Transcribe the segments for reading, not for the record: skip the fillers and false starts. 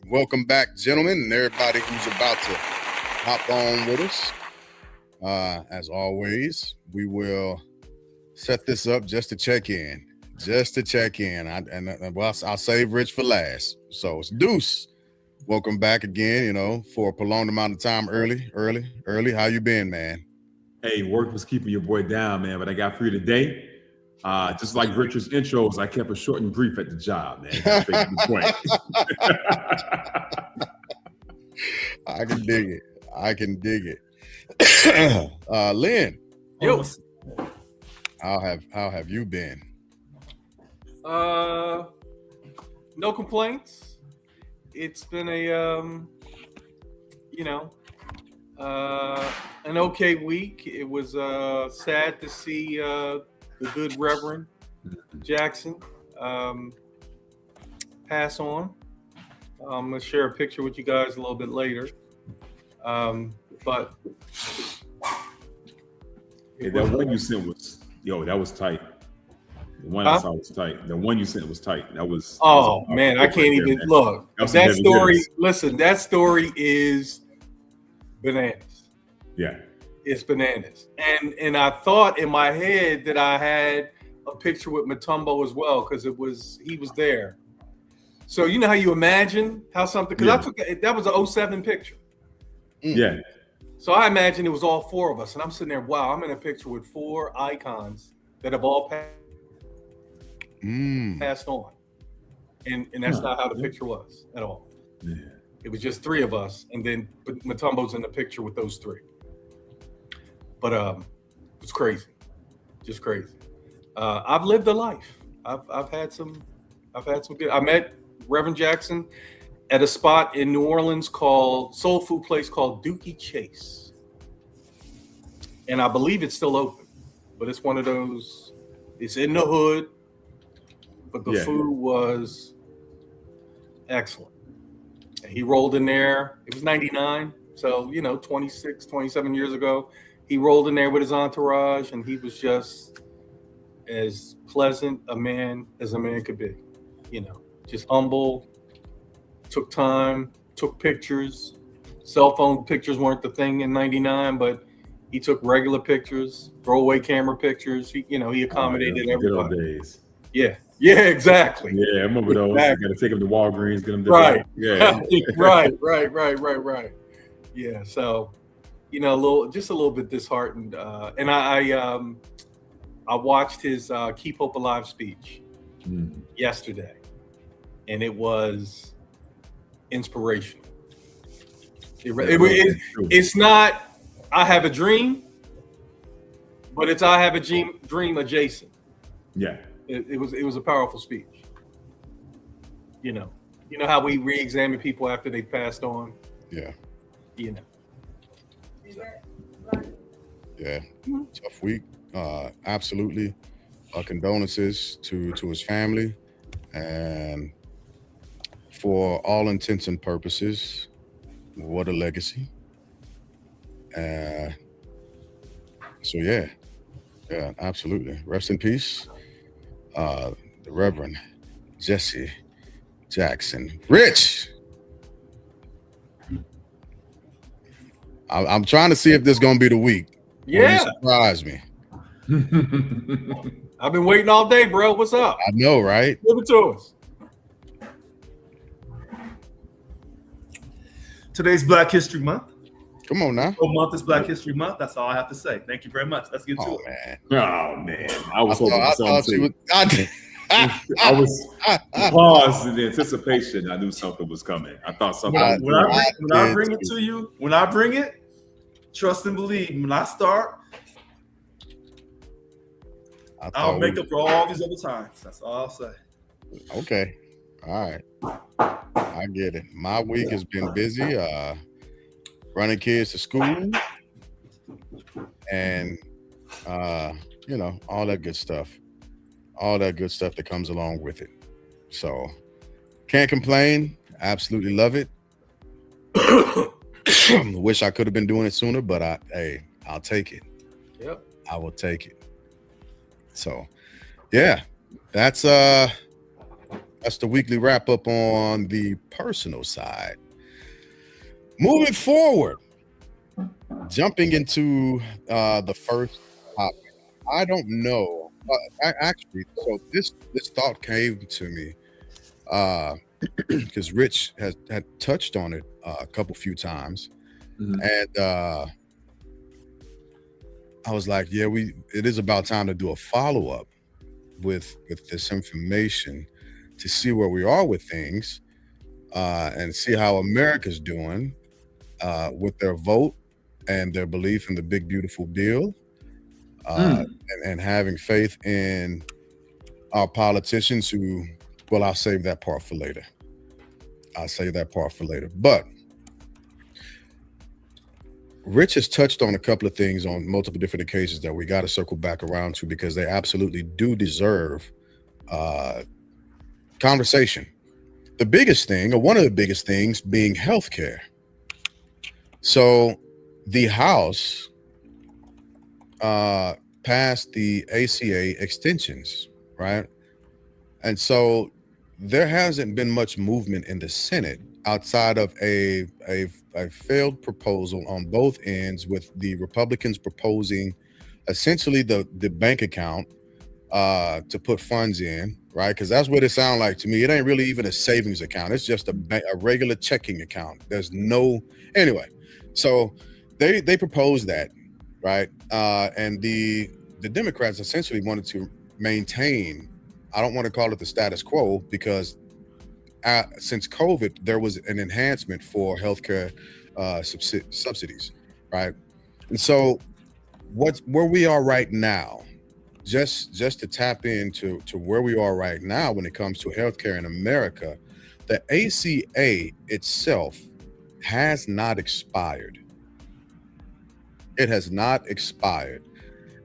Welcome back, gentlemen, and everybody who's about to hop on with us. As always, we will set this up just to check in. Just to check in. I'll save Rich for last. So it's Deuce. Welcome back again, for a prolonged amount of time early. How you been, man? Hey, work was keeping your boy down, man, but I got free today. Just like Richard's intros, I kept it short and brief at the job, man. Got straight to the point. I can dig it. Lynn. Yo. How have you been? No complaints. It's been an okay week. It was sad to see the good Reverend Jackson pass on. I'm gonna share a picture with you guys a little bit later. But Hey, that one you sent was that was tight. The one I saw was tight. The one you sent was tight. That was. Man, I can't even look. That story. Listen, that story is bananas. Yeah, it's bananas. And I thought in my head that I had a picture with Mutombo as well because he was there. So you know how you imagine how something because I took that was an 07 picture. Yeah. So I imagine it was all four of us, and I'm sitting there. Wow, I'm in a picture with four icons that have all passed on, and that's not how the picture was at all. Yeah. It was just three of us, and then Mutombo's in the picture with those three. But it's crazy, just crazy. I've lived a life. I've had some good. I met Reverend Jackson at a spot in New Orleans called soul food place called Dookie Chase, and I believe it's still open. But it's one of those. It's in the hood, but the food was excellent. And he rolled in there. It was 99, so 26, 27 years ago. He rolled in there with his entourage, and he was just as pleasant a man as a man could be. Just humble. Took time, took pictures. Cell phone pictures weren't the thing in 99, but he took regular pictures, throwaway camera pictures. He accommodated everybody. Good old days. Yeah, exactly. Yeah, I remember those. Exactly. You got to take him to Walgreens, get him to right. Yeah. right. Yeah, so a little bit disheartened. And I watched his Keep Hope Alive speech yesterday, and it was inspirational. It's not I have a dream, but it's I have a dream adjacent. Yeah. It was a powerful speech. You know how we re-examine people after they passed on. Yeah. Yeah. Tough week. Absolutely. Condolences to his family, and for all intents and purposes, what a legacy. So yeah, absolutely. Rest in peace, the Reverend Jesse Jackson. Rich, I'm trying to see if this is gonna be the week. Yeah, surprise me. I've been waiting all day, bro. What's up? I know, right? Give it to us. Today's Black History Month. Come on now. Whole month is Black History Month. That's all I have to say. Thank you very much. Let's get to it. Man. Oh man, I was hoping for something. I was paused in the anticipation. I knew something was coming. I thought something. When I bring it to you, when I bring it, trust and believe. When I start, I'll make up for all these other times. That's all I'll say. Okay. All right. I get it. My week has been busy. Running kids to school and all that good stuff. All that good stuff that comes along with it. So can't complain. Absolutely love it. Wish I could have been doing it sooner, but I'll take it. Yep. I will take it. So yeah, that's That's the weekly wrap up on the personal side. Moving forward, jumping into the first topic. I don't know. Actually, so this thought came to me because Rich had touched on it a few times, Mhm. and I was like, yeah, it is about time to do a follow up with this information to see where we are with things and see how America's doing with their vote and their belief in the big beautiful bill, and having faith in our politicians who, well, I'll save that part for later. But Rich has touched on a couple of things on multiple different occasions that we got to circle back around to because they absolutely do deserve conversation. The biggest thing, or one of the biggest things, being healthcare. So the House passed the ACA extensions, right? And so there hasn't been much movement in the Senate outside of a failed proposal on both ends, with the Republicans proposing essentially the bank account to put funds in, right? Because that's what it sounds like to me. It ain't really even a savings account. It's just a regular checking account. There's no anyway. So they proposed that, right? And the Democrats essentially wanted to maintain. I don't want to call it the status quo because since COVID, there was an enhancement for healthcare subsidies, right? And so where we are right now, just to tap into where we are right now when it comes to healthcare in America, the ACA itself has not expired. It has not expired.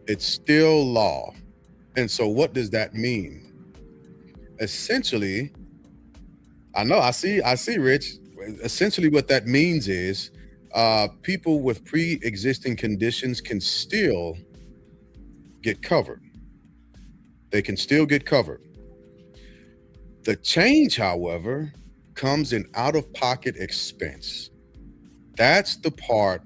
It's still law. And so what does that mean? Essentially, I see, Rich. Essentially, what that means is people with pre-existing conditions can still get covered. They can still get covered. The change, however, comes in out-of-pocket expense. That's the part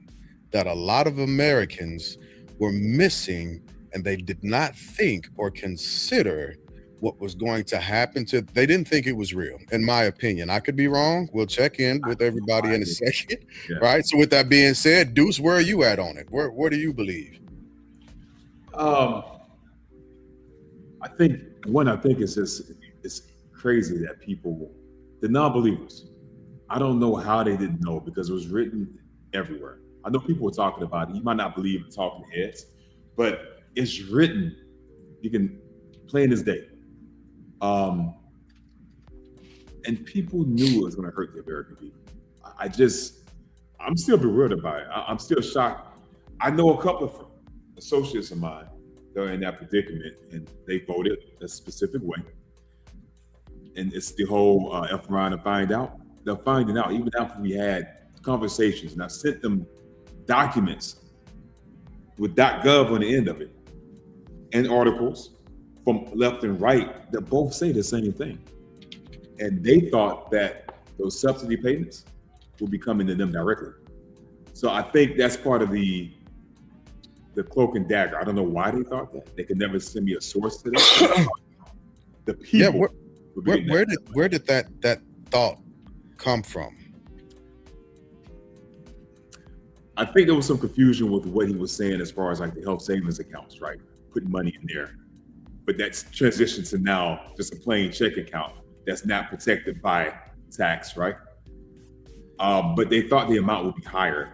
that a lot of Americans were missing, and they did not think or consider what was going to happen to. They didn't think it was real, in my opinion. I could be wrong. We'll check in with everybody in a second. Yeah. Right. So with that being said, Deuce, where are you at on it? Where do you believe? I think it's crazy that people, the non-believers, I don't know how they didn't know because it was written everywhere. I know people were talking about it. You might not believe the talking heads, but it's written. You can plain as day. And people knew it was going to hurt the American people. I'm still bewildered by it. I'm still shocked. I know a couple of associates of mine that are in that predicament, and they voted a specific way. And it's the whole F around and find out. They're finding out even after we had conversations, and I sent them documents with .gov on the end of it, and articles from left and right that both say the same thing. And they thought that those subsidy payments will be coming to them directly. So I think that's part of the cloak and dagger. I don't know why they thought that. They could never send me a source to that. The people. Yeah, where did that thought come from? I think there was some confusion with what he was saying as far as like the health savings accounts, right? Putting money in there. But that's transitioned to now just a plain check account that's not protected by tax, right? But they thought the amount would be higher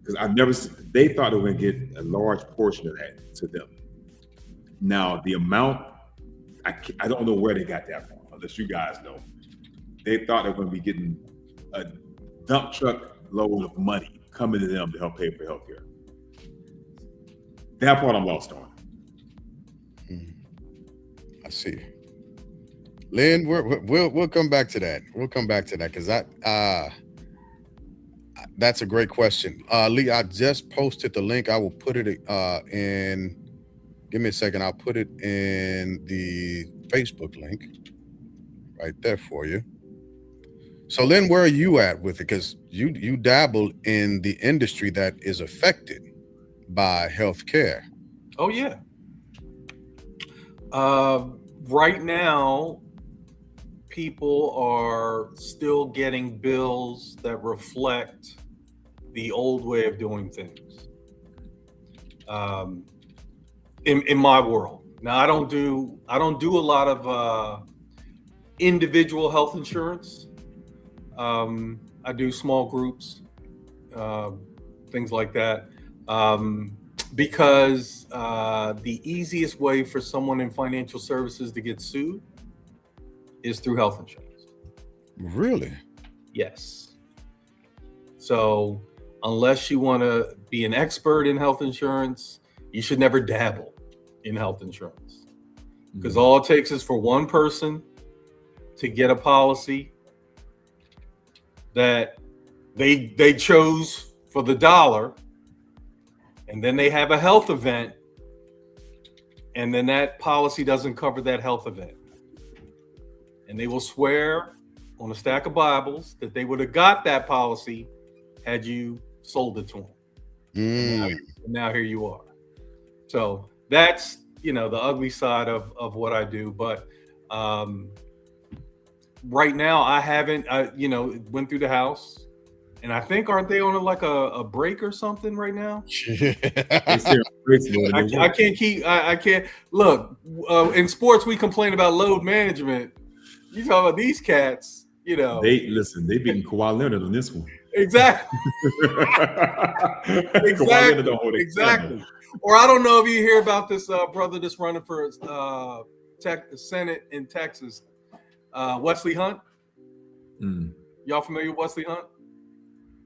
because they thought they were going to get a large portion of that to them. Now, the amount, I don't know where they got that from, unless you guys know. They thought they were going to be getting a dump truck load of money coming to them to help pay for healthcare. That part I'm lost on. I see. Lynn, we'll come back to that. We'll come back to that because that's a great question. Lee, I just posted the link. I will put it in. Give me a second. I'll put it in the Facebook link right there for you. So Lynn, where are you at with it? Because you dabble in the industry that is affected by healthcare. Oh yeah. Right now, people are still getting bills that reflect the old way of doing things. In my world, now I don't do a lot of individual health insurance. I do small groups, things like that. Because the easiest way for someone in financial services to get sued is through health insurance. Really? Yes. So unless you want to be an expert in health insurance, you should never dabble in health insurance, because all it takes is for one person to get a policy that they chose for the dollar, and then they have a health event, and then that policy doesn't cover that health event. And they will swear on a stack of Bibles that they would have got that policy had you sold it to them. And now here you are. So that's, the ugly side of what I do. But right now I haven't, went through the house. And I think, aren't they on a break or something right now? I can't look. In sports, we complain about load management. You talk about these cats, They beating Kawhi Leonard on this one. Exactly. Exactly. Or I don't know if you hear about this brother that's running for Senate in Texas, Wesley Hunt. Y'all familiar with Wesley Hunt?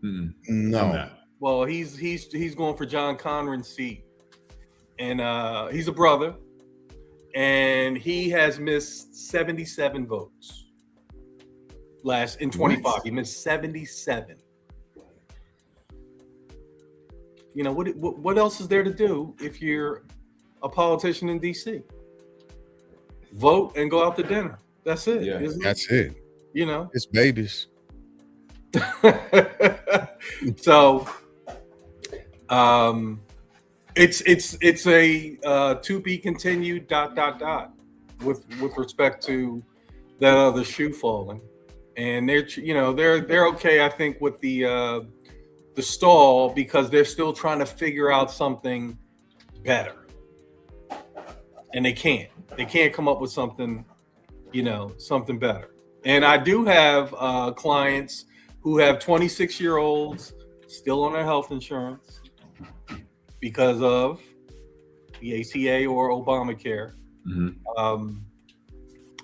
No. Well, he's going for John Conran's seat, and he's a brother, and he has missed 77 votes in 25. What? He missed 77. What else is there to do if you're a politician in DC? Vote and go out to dinner. That's it. Yeah, that's it. It's babies. So it's a to be continued ... with respect to that other shoe falling, and they're okay, I think, with the stall, because they're still trying to figure out something better, and they can't come up with something better. And I do have clients who have 26-year-olds still on their health insurance because of the ACA or Obamacare,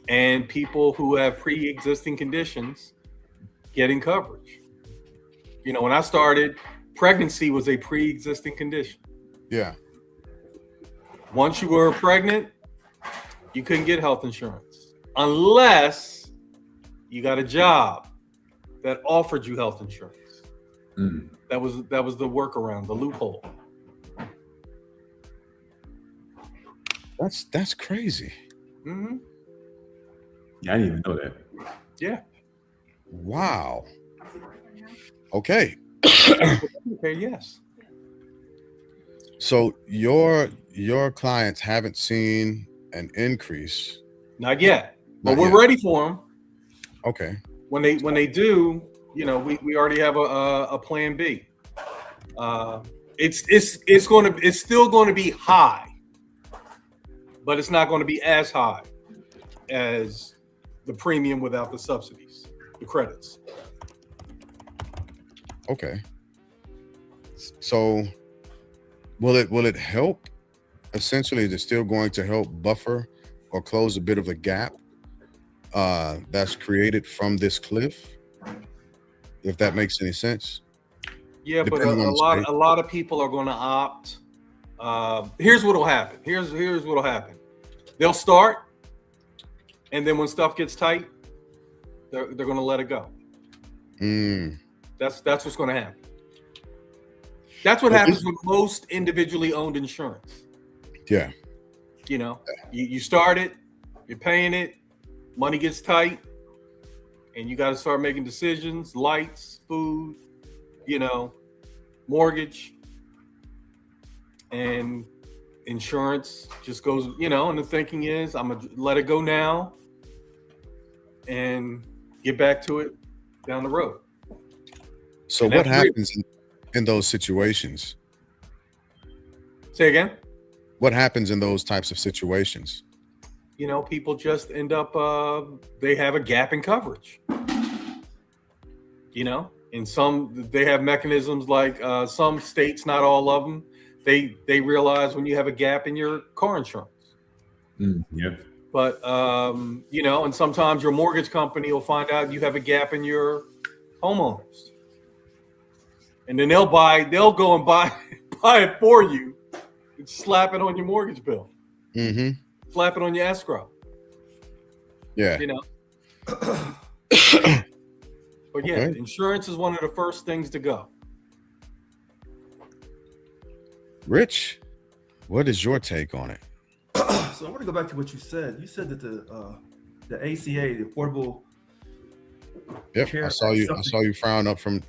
and people who have pre-existing conditions getting coverage. When I started, pregnancy was a pre-existing condition. Yeah. Once you were pregnant, you couldn't get health insurance unless you got a job that offered you health insurance. That was the workaround, the loophole. That's crazy. Yeah, I didn't even know that. Yeah. Wow. Okay. Okay. Yes. So your clients haven't seen an increase? Not yet, but we're ready for them. Okay. When they do, we already have a plan B. It's still going to be high, but it's not going to be as high as the premium without the subsidies, the credits. Okay. So will it help? Essentially, is it still going to help buffer or close a bit of a gap that's created from this cliff? If that makes any sense. Yeah, but a lot of people are going to opt. Here's what'll happen. Here's what'll happen. They'll start, and then when stuff gets tight, they're going to let it go. That's what's going to happen. That's what happens with most individually owned insurance. Yeah. You start it, you're paying it, money gets tight, and you got to start making decisions, lights, food, mortgage, and insurance just goes, and the thinking is I'm going to let it go now and get back to it down the road. So And what that's real. happens in those situations? Say again? What happens in those types of situations? People just end up, they have a gap in coverage. In some, they have mechanisms like some states, not all of them, they realize when you have a gap in your car insurance. Yeah. But, and sometimes your mortgage company will find out you have a gap in your homeowners. And then they'll go and buy it for you and slap it on your mortgage bill. Mm-hmm. Slap it on your escrow. Yeah. But yeah, Okay. insurance is one of the first things to go. Rich, what is your take on it? So I want to go back to what you said. You said that the ACA, the Affordable Yep, Care I saw you. I something- saw you frown up from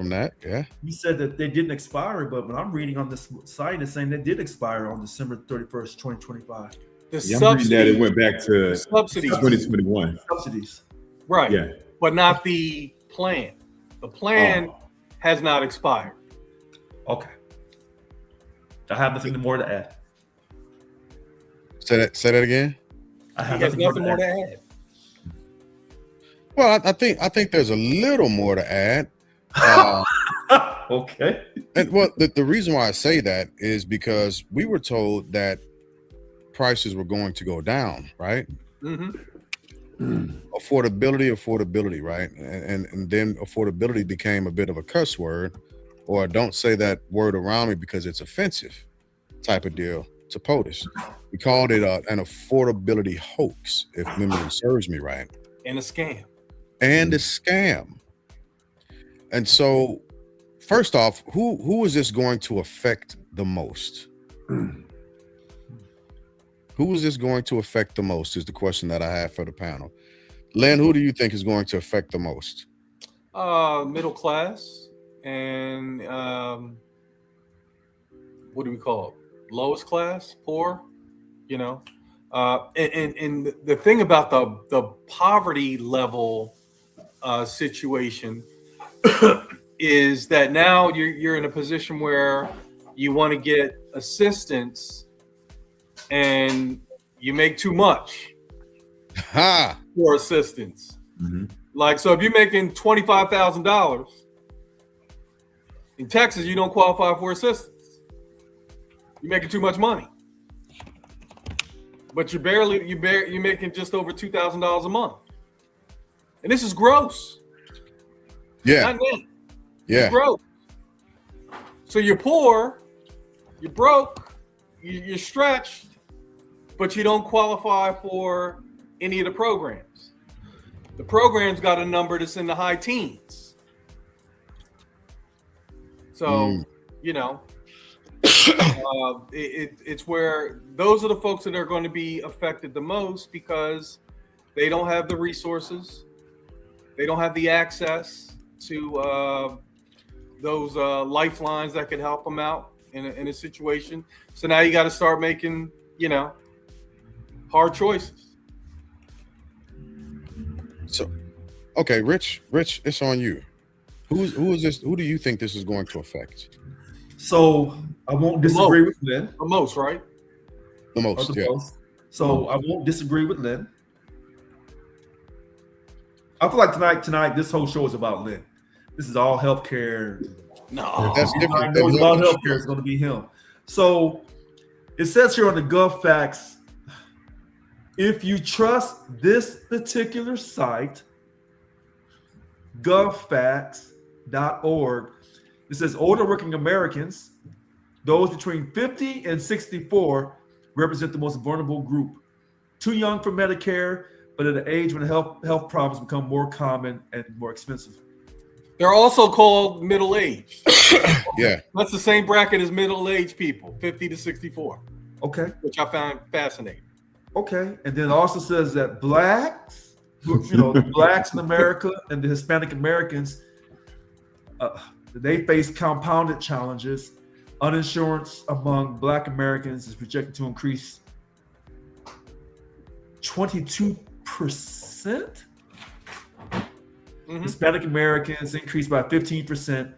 that. Yeah. You said that they didn't expire, but when I'm reading on this site, it's saying they did expire on December 31st, 2025. The Yeah, I'm reading that it subsidy, went back to subsidies, 2021. Subsidies. right? Yeah. But not the plan. The plan has not expired. Okay. I have nothing more to add. Say that again. I He have has nothing more to add. add. Well, I think there's a little more to add. Okay. And well, the reason why I say that is because we were told that prices were going to go down, right? Mm-hmm. Affordability, right? And then affordability became a bit of a cuss word, or don't say that word around me because it's offensive type of deal to POTUS. We called it an affordability hoax, if memory serves me right. And a scam. And a scam. And so, first off, who is this going to affect the most? Who is this going to affect the most is the question that I have for the panel. Len, who do you think is going to affect the most? Middle class and what do we call it? Lowest class, poor, and the thing about the poverty level situation is that now you're in a position where you want to get assistance and you make too much Ha! for assistance. Mm-hmm. Like, so if you're making $25,000 in Texas, you don't qualify for assistance. You're making too much money, but you're making just over $2,000 a month, and this is gross. Yeah, Not net. yeah. It's gross. So you're poor, you're broke, you're stretched, but you don't qualify for any of the programs. The program's got a number that's in the high teens. So, it's where those are the folks that are going to be affected the most because they don't have the resources, they don't have the access to those lifelines that can help them out in a situation. So now you got to start making, hard choices. So, okay, Rich, it's on you. Who is this? Who do you think this is going to affect So I won't disagree with Lynn. The most, right? the most? Yeah. So I won't disagree with Lynn. I feel like tonight, this whole show is about Lynn. This is all healthcare. No, That's I different. know it's than about healthcare. It's going to be him. So it says here on the GovFacts, if you trust this particular site, govfacts.org, it says older working Americans, those between 50 and 64, represent the most vulnerable group. Too young for Medicare, but at an age when health problems become more common and more expensive. they're also called middle-aged. Yeah. That's the same bracket as middle-aged people, 50 to 64, Okay. which I found fascinating. Okay. And then it also says that blacks the blacks in America and the Hispanic Americans, they face compounded challenges. Uninsurance among Black Americans is projected to increase 22%. Hispanic Americans increased by 15%,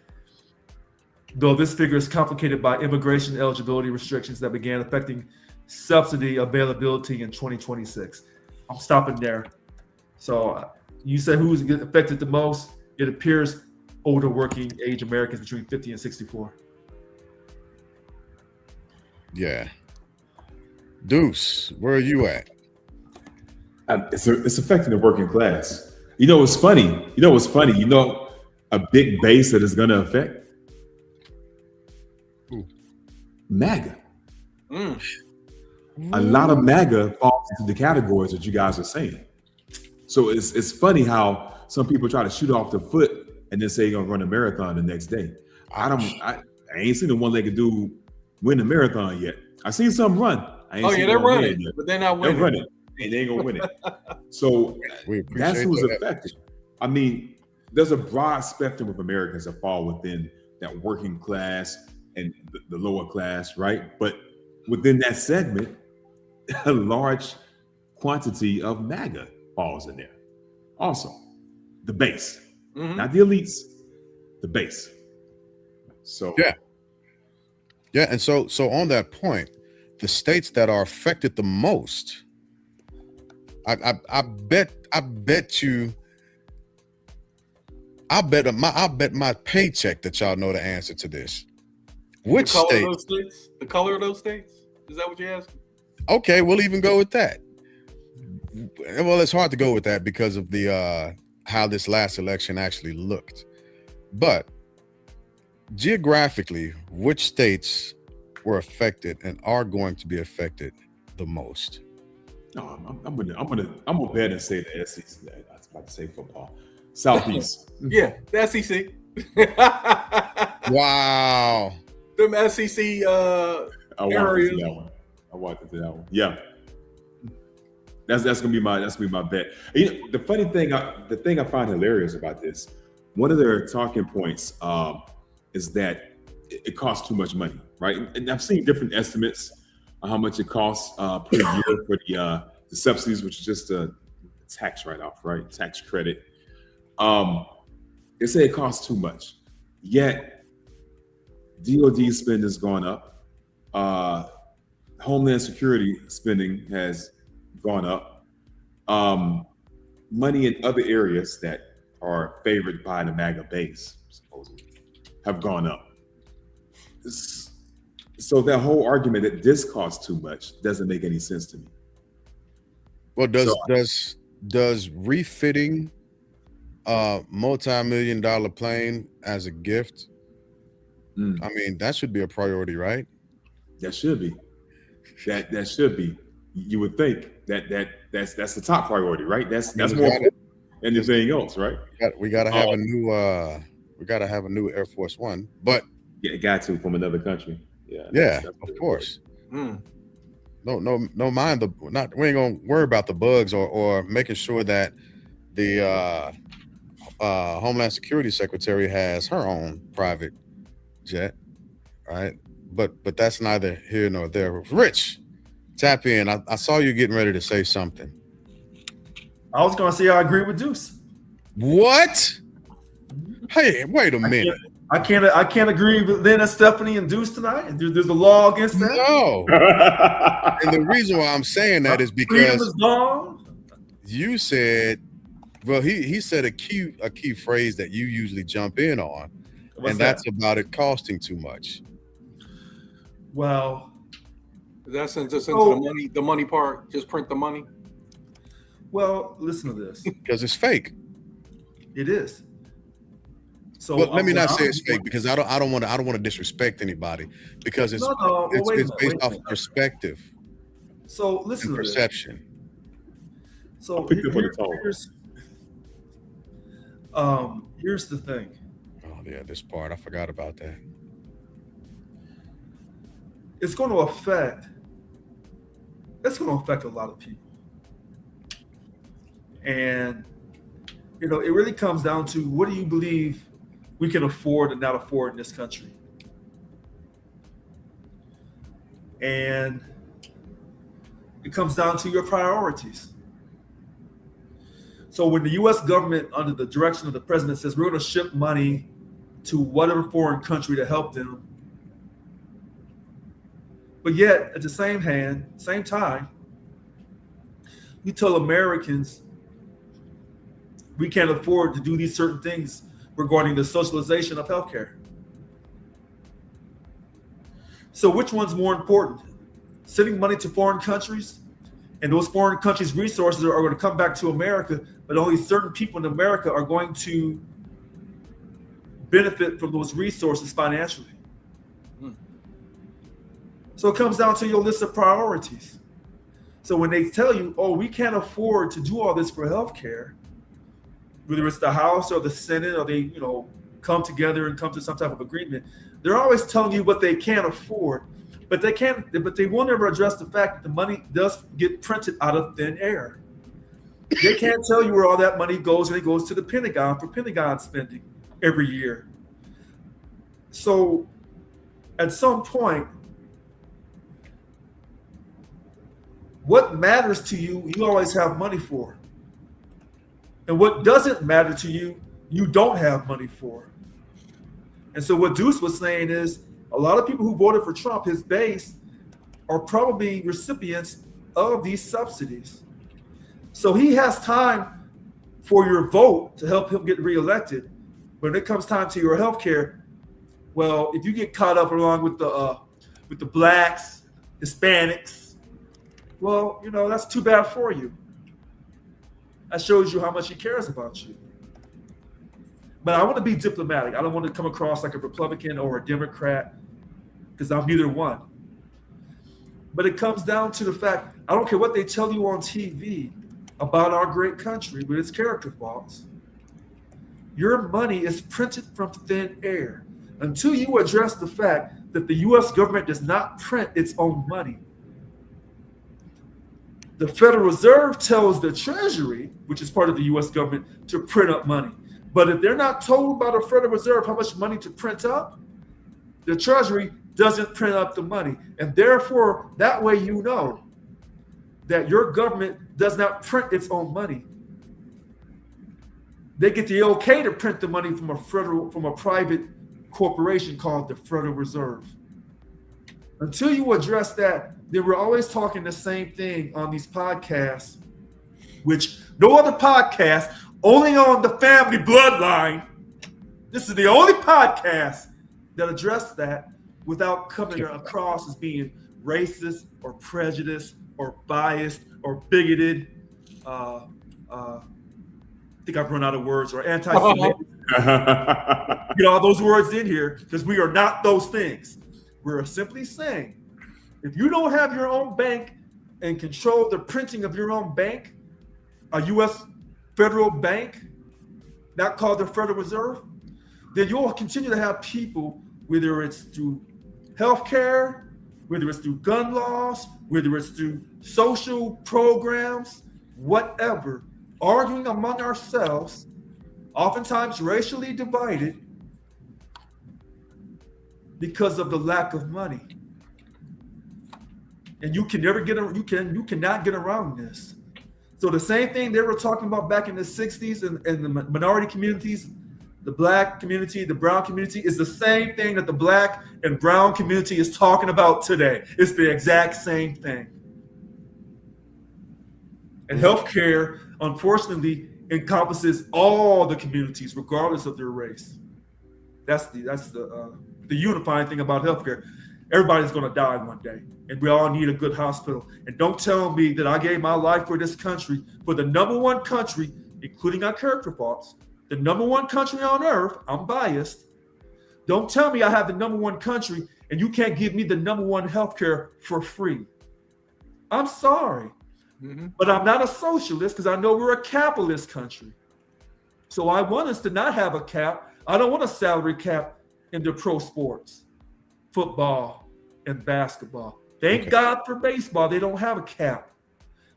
though this figure is complicated by immigration eligibility restrictions that began affecting subsidy availability in 2026. I'm stopping there. So you said who's affected the most? It appears older working age Americans between 50 and 64. Yeah. Deuce, where are you at? It's affecting the working class. You know what's funny? A big base that is going to affect? Who? MAGA. A lot of MAGA falls into the categories that you guys are saying. So it's funny how some people try to shoot off the foot and then say you're gonna run a marathon the next day. I ain't seen a one-legged dude win a marathon yet. I seen some run. I ain't seen they're one win running, yet. but they're not They're winning. running, and they ain't gonna win it. So We appreciate that's who's that. affected. I mean, there's a broad spectrum of Americans that fall within that working class and the lower class, right? But within that segment, a large quantity of MAGA falls in there. Also, the base, not the elites, the base. So Yeah, and so on that point, the states that are affected the most, I'll bet my paycheck that y'all know the answer to this. Which the color state? of those states? The color of those states? Is that what you're asking? Okay, we'll even go with that. Well, it's hard to go with that because of the how this last election actually looked. But geographically, which states were affected and are going to be affected the most? no, I'm gonna bet and say the SEC. I was about to say football. Southeast. Yeah, the SEC. Wow. Them SEC I walked areas. into that one. Yeah. That's gonna be my bet. You know, the funny thing, the thing I find hilarious about this, one of their talking points is that it costs too much money, right? And I've seen different estimates on how much it costs per year for the subsidies, which is just a tax write-off, right? Tax credit. They say it costs too much, yet DoD spending has gone up. Homeland Security spending has gone up. Money in other areas that are favored by the MAGA base, supposedly, have gone up. So that whole argument that this costs too much doesn't make any sense to me. Well, does refitting a multi-million-dollar plane as a gift? I mean, that should be a priority, right? That should be. That should be. You would think that's the top priority, right? That's more important than anything else, right? We gotta have a new Air Force One, but yeah, got to from another country. Yeah, yeah, that's of course. Mm. No mind we ain't gonna worry about the bugs or making sure that the Homeland Security Secretary has her own private jet, right? But that's neither here nor there. Rich, tap in. I saw you getting ready to say something. I was going to say I agree with Deuce. What? Hey, wait a minute. I can't agree with Lynn and Stephanie and Deuce tonight. There's a law against that. No. And the reason why I'm saying that is Freedom because is gone. you said, well, he said a key phrase that you usually jump in on, What's and that's about it costing too much. Well, That's just into the money part. Just print the money. well, listen to this. Because it's fake. It is. So But let me not say it's fake because I don't want to disrespect anybody because it's it's based off perspective So listen and to this. perception. So picked up on the here's the thing. Oh yeah, this part I forgot about that. It's going to affect a lot of people. And it really comes down to, what do you believe we can afford and not afford in this country? And it comes down to your priorities. So when the U.S. government, under the direction of the president, says we're going to ship money to whatever foreign country to help them, but yet at the same time, you tell Americans we can't afford to do these certain things regarding the socialization of healthcare. So which one's more important? Sending money to foreign countries, and those foreign countries' resources are going to come back to America, but only certain people in America are going to benefit from those resources financially. So it comes down to your list of priorities. So when they tell you, oh, we can't afford to do all this for healthcare, whether it's the House or the Senate, or they, come together and come to some type of agreement, they're always telling you what they can't afford, but they won't ever address the fact that the money does get printed out of thin air. They can't tell you where all that money goes, and it goes to the Pentagon for Pentagon spending every year. So at some point, what matters to you, you always have money for. And what doesn't matter to you, you don't have money for. And so what Deuce was saying is, a lot of people who voted for Trump, his base, are probably recipients of these subsidies. So he has time for your vote to help him get reelected. When it comes time to your health care, well, if you get caught up along with the blacks, Hispanics, well, that's too bad for you. That shows you how much he cares about you. But I want to be diplomatic. I don't want to come across like a Republican or a Democrat, because I'm neither one. But it comes down to the fact, I don't care what they tell you on TV about our great country with its character faults. Your money is printed from thin air. Until you address the fact that the U.S. government does not print its own money. The Federal Reserve tells the Treasury, which is part of the U.S. government, to print up money. But if they're not told by the Federal Reserve how much money to print up, the Treasury doesn't print up the money. And therefore, that way you know that your government does not print its own money. They get the okay to print the money from a private corporation called the Federal Reserve. Until you address that, then we're always talking the same thing on these podcasts, which no other podcast, only on the Family Bloodline. This is the only podcast that addressed that without coming across as being racist or prejudiced or biased or bigoted. I think I've run out of words, or anti-Semitic. Get all those words in here, because we are not those things. We're simply saying, if you don't have your own bank and control the printing of your own bank, a U.S. federal bank, not called the Federal Reserve, then you'll continue to have people, whether it's through healthcare, whether it's through gun laws, whether it's through social programs, whatever, arguing among ourselves, oftentimes racially divided because of the lack of money. And you cannot get around this. So the same thing they were talking about back in the 60s in the minority communities, the black community, the brown community, is the same thing that the black and brown community is talking about today. It's the exact same thing. And healthcare, unfortunately, encompasses all the communities, regardless of their race. That's the unifying thing about healthcare. Everybody's going to die one day, and we all need a good hospital. And don't tell me that I gave my life for this country, for the number one country, including our character faults, the number one country on earth. I'm biased. Don't tell me I have the number one country and you can't give me the number one healthcare for free. I'm sorry, but I'm not a socialist, because I know we're a capitalist country. So I want us to not have a cap. I don't want a salary cap in the pro sports, football and basketball. Thank God for baseball, they don't have a cap.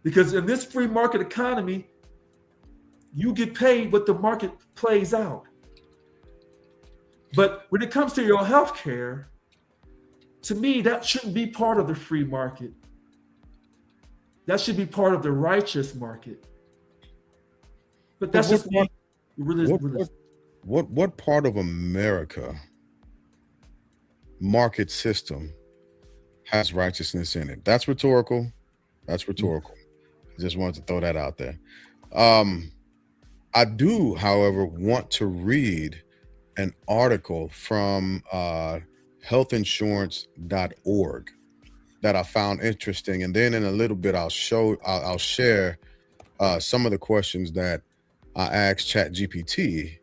Because in this free market economy, You get paid what the market plays out. But when it comes to your health care, to me, that shouldn't be part of the free market. That should be part of the righteous market. But that's just me. What part of America market system has righteousness in it? That's rhetorical. That's rhetorical. Just wanted to throw that out there. I do, however, want to read an article from healthinsurance.org that I found interesting, and then in a little bit I'll share some of the questions that I asked ChatGPT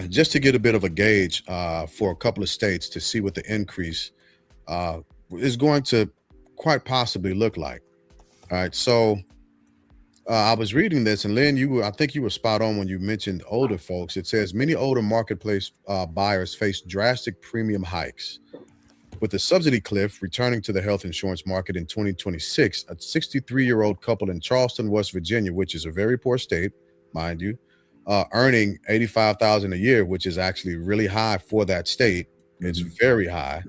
just to get a bit of a gauge for a couple of states to see what the increase is going to quite possibly look like. All right, so I was reading this, and Lynn, I think you were spot on when you mentioned older folks. It says many older marketplace buyers face drastic premium hikes. With the subsidy cliff returning to the health insurance market in 2026, a 63-year-old couple in Charleston, West Virginia, which is a very poor state, mind you, earning $85,000 a year, which is actually really high for that state. It's very high.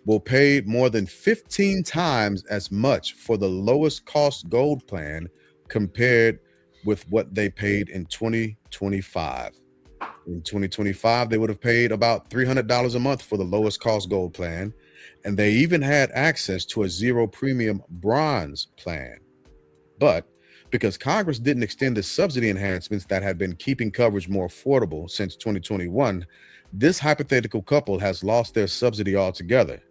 Will pay more than 15 times as much for the lowest cost gold plan compared with what they paid in 2025. In 2025, they would have paid about $300 a month for the lowest cost gold plan, and they even had access to a zero premium bronze plan. But because Congress didn't extend the subsidy enhancements that had been keeping coverage more affordable since 2021, this hypothetical couple has lost their subsidy altogether.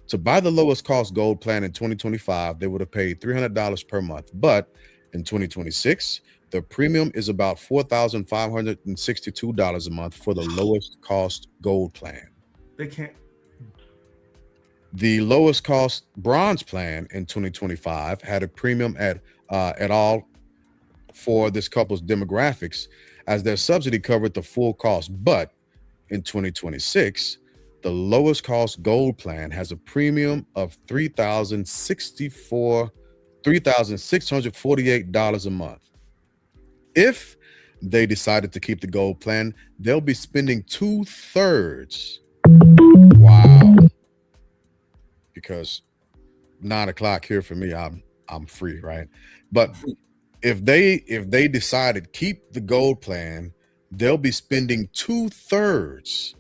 To buy the lowest cost gold plan in 2025, they would have paid $300 per month. But in 2026, the premium is about $4,562 a month for the lowest cost gold plan. They can't. The lowest cost bronze plan in 2025 had a premium at all for this couple's demographics, as their subsidy covered the full cost. But in 2026, the lowest cost gold plan has a premium of $3,648 a month. If they decided to keep the gold plan, they'll be spending 2/3. Wow. Because 9 o'clock here for me, I'm free, right? But if they decided keep the gold plan, they'll be spending 2/3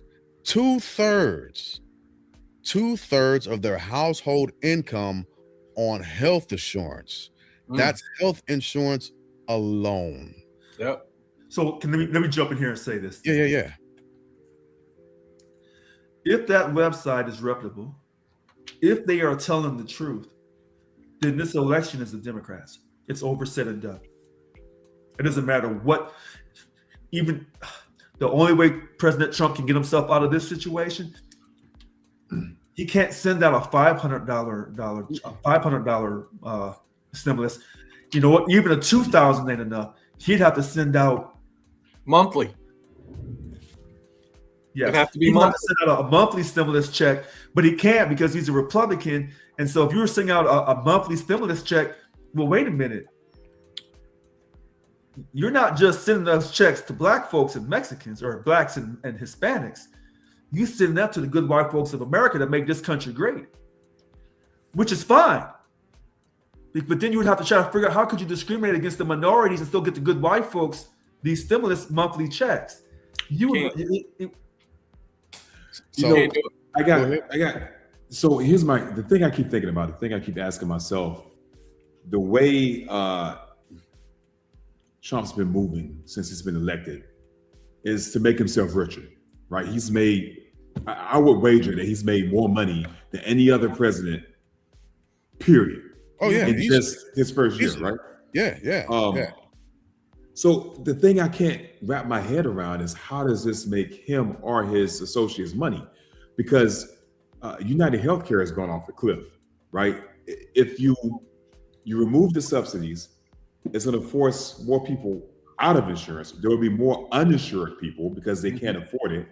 of their household income on health insurance. That's health insurance alone. Yep. So let me jump in here and say this. Yeah. If that website is reputable, if they are telling the truth, then this election is the Democrats. It's over, said and done. It doesn't matter what, even the only way President Trump can get himself out of this situation, he can't send out a $500 stimulus. You know what? Even a $2,000 ain't enough. He'd have to send out monthly. Yeah, it'd have to be he'd monthly. have to send out a monthly stimulus check, but he can't because he's a Republican. And so if you were sending out a monthly stimulus check, well, wait a minute. You're not just sending those checks to Black folks and Mexicans or Blacks and Hispanics. You send that to the good white folks of America that make this country great, which is fine. But then you would have to try to figure out how could you discriminate against the minorities and still get the good white folks these stimulus monthly checks. So here's the thing I keep thinking about, the thing I keep asking myself, the way Trump's been moving since he's been elected is to make himself richer, right? He's made, I would wager that he's made more money than any other president, period. Oh yeah, in just his first year, right? Yeah. So the thing I can't wrap my head around is how does this make him or his associates money? Because United Healthcare has gone off the cliff, right? If you remove the subsidies, it's going to force more people out of insurance. There will be more uninsured people because they can't afford it,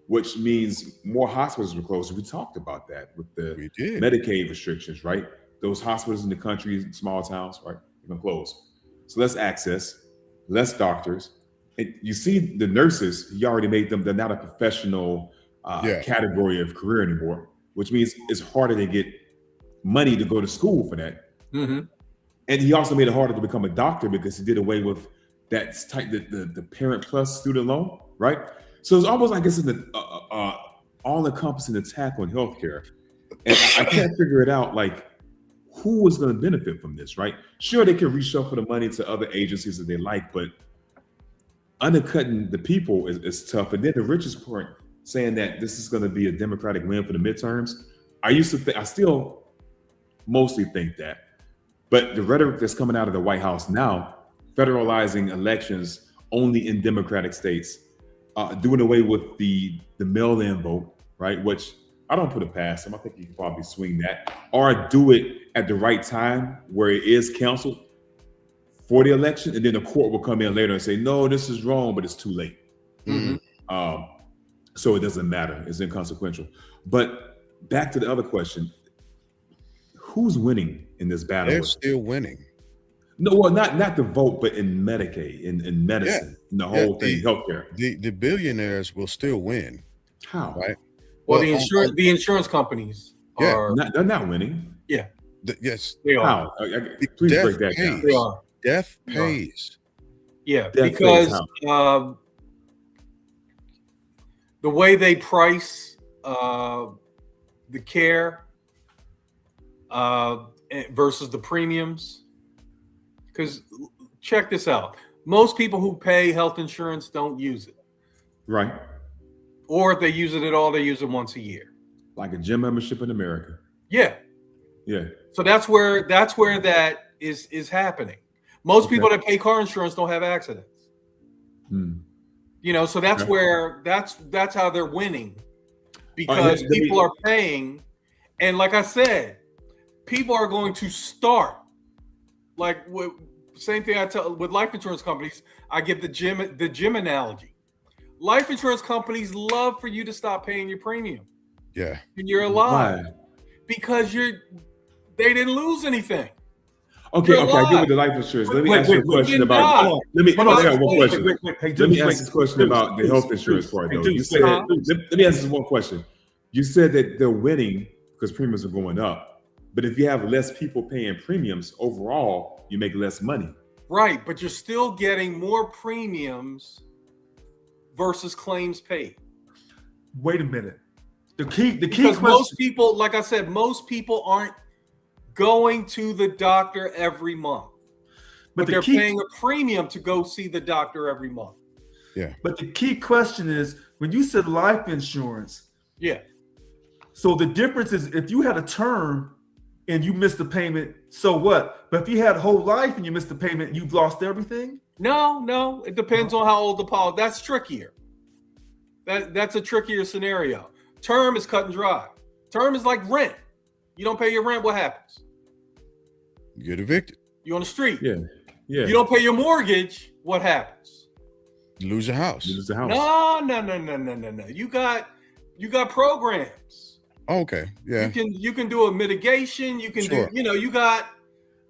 which means more hospitals will close. We talked about that with the Medicaid restrictions, right? Those hospitals in the country, small towns, right, they're going to close. So less access, less doctors. And you see the nurses, he already made them, they're not a professional category of career anymore, which means it's harder to get money to go to school for that. Mm-hmm. And he also made it harder to become a doctor because he did away with that type, the Parent Plus student loan, right? So it's almost like it's an all-encompassing attack on healthcare. And I can't figure it out, like, who is going to benefit from this, right? Sure, they can reshuffle the money to other agencies that they like, but undercutting the people is tough. And then the richest part, saying that this is going to be a Democratic win for the midterms. I still mostly think that. But the rhetoric that's coming out of the White House now, federalizing elections only in Democratic states, doing away with the mail-in vote, right? Which I don't put it past them. I think you can probably swing that, or do it at the right time where it is canceled for the election, and then the court will come in later and say, no, this is wrong, but it's too late. Mm-hmm. So it doesn't matter. It's inconsequential. But back to the other question, who's winning in this battle? They're still winning. No, well, not the vote, but in Medicaid, in medicine, in the whole thing, healthcare. The billionaires will still win. How? Right? Well, the insurance companies are. They're not winning. Yeah. Yes. They are. How? Please Death break that pays. down. They are. Death pays. Yeah, Death because pays the way they price the care versus the premiums. Because check this out. Most people who pay health insurance don't use it. Right. Or if they use it at all, they use it once a year. Like a gym membership in America. Yeah. Yeah. So that's where that is happening. Most people that pay car insurance don't have accidents. You know, so that's where that's how they're winning, because people are paying, and like I said, people are going to start like same thing I tell with life insurance companies. I give the gym analogy. Life insurance companies love for you to stop paying your premium. Yeah. When you're alive. Why? Because they didn't lose anything. Okay, I get with the life insurance. Let me ask you a question about. Let me ask one question. Let me ask this question about the health insurance part, though. You said, let me ask this one question. You said that they're winning because premiums are going up, but if you have less people paying premiums overall, you make less money. Right, but you're still getting more premiums versus claims paid. Wait a minute. The key because question, most people, like I said, most people aren't going to the doctor every month, but they're paying a premium to go see the doctor every month. Yeah. But the key question is, when you said life insurance, yeah. So the difference is, if you had a term and you missed the payment, so what? But if you had whole life and you missed the payment, you've lost everything? No, it depends on how old the policy. That's trickier. That's a trickier scenario. Term is cut and dry. Term is like rent. You don't pay your rent, what happens? You get evicted. You're on the street. Yeah. You don't pay your mortgage, what happens? You lose your house. You lose the house. No. You got programs. Oh, okay. Yeah. You can do a mitigation. You can do, you got,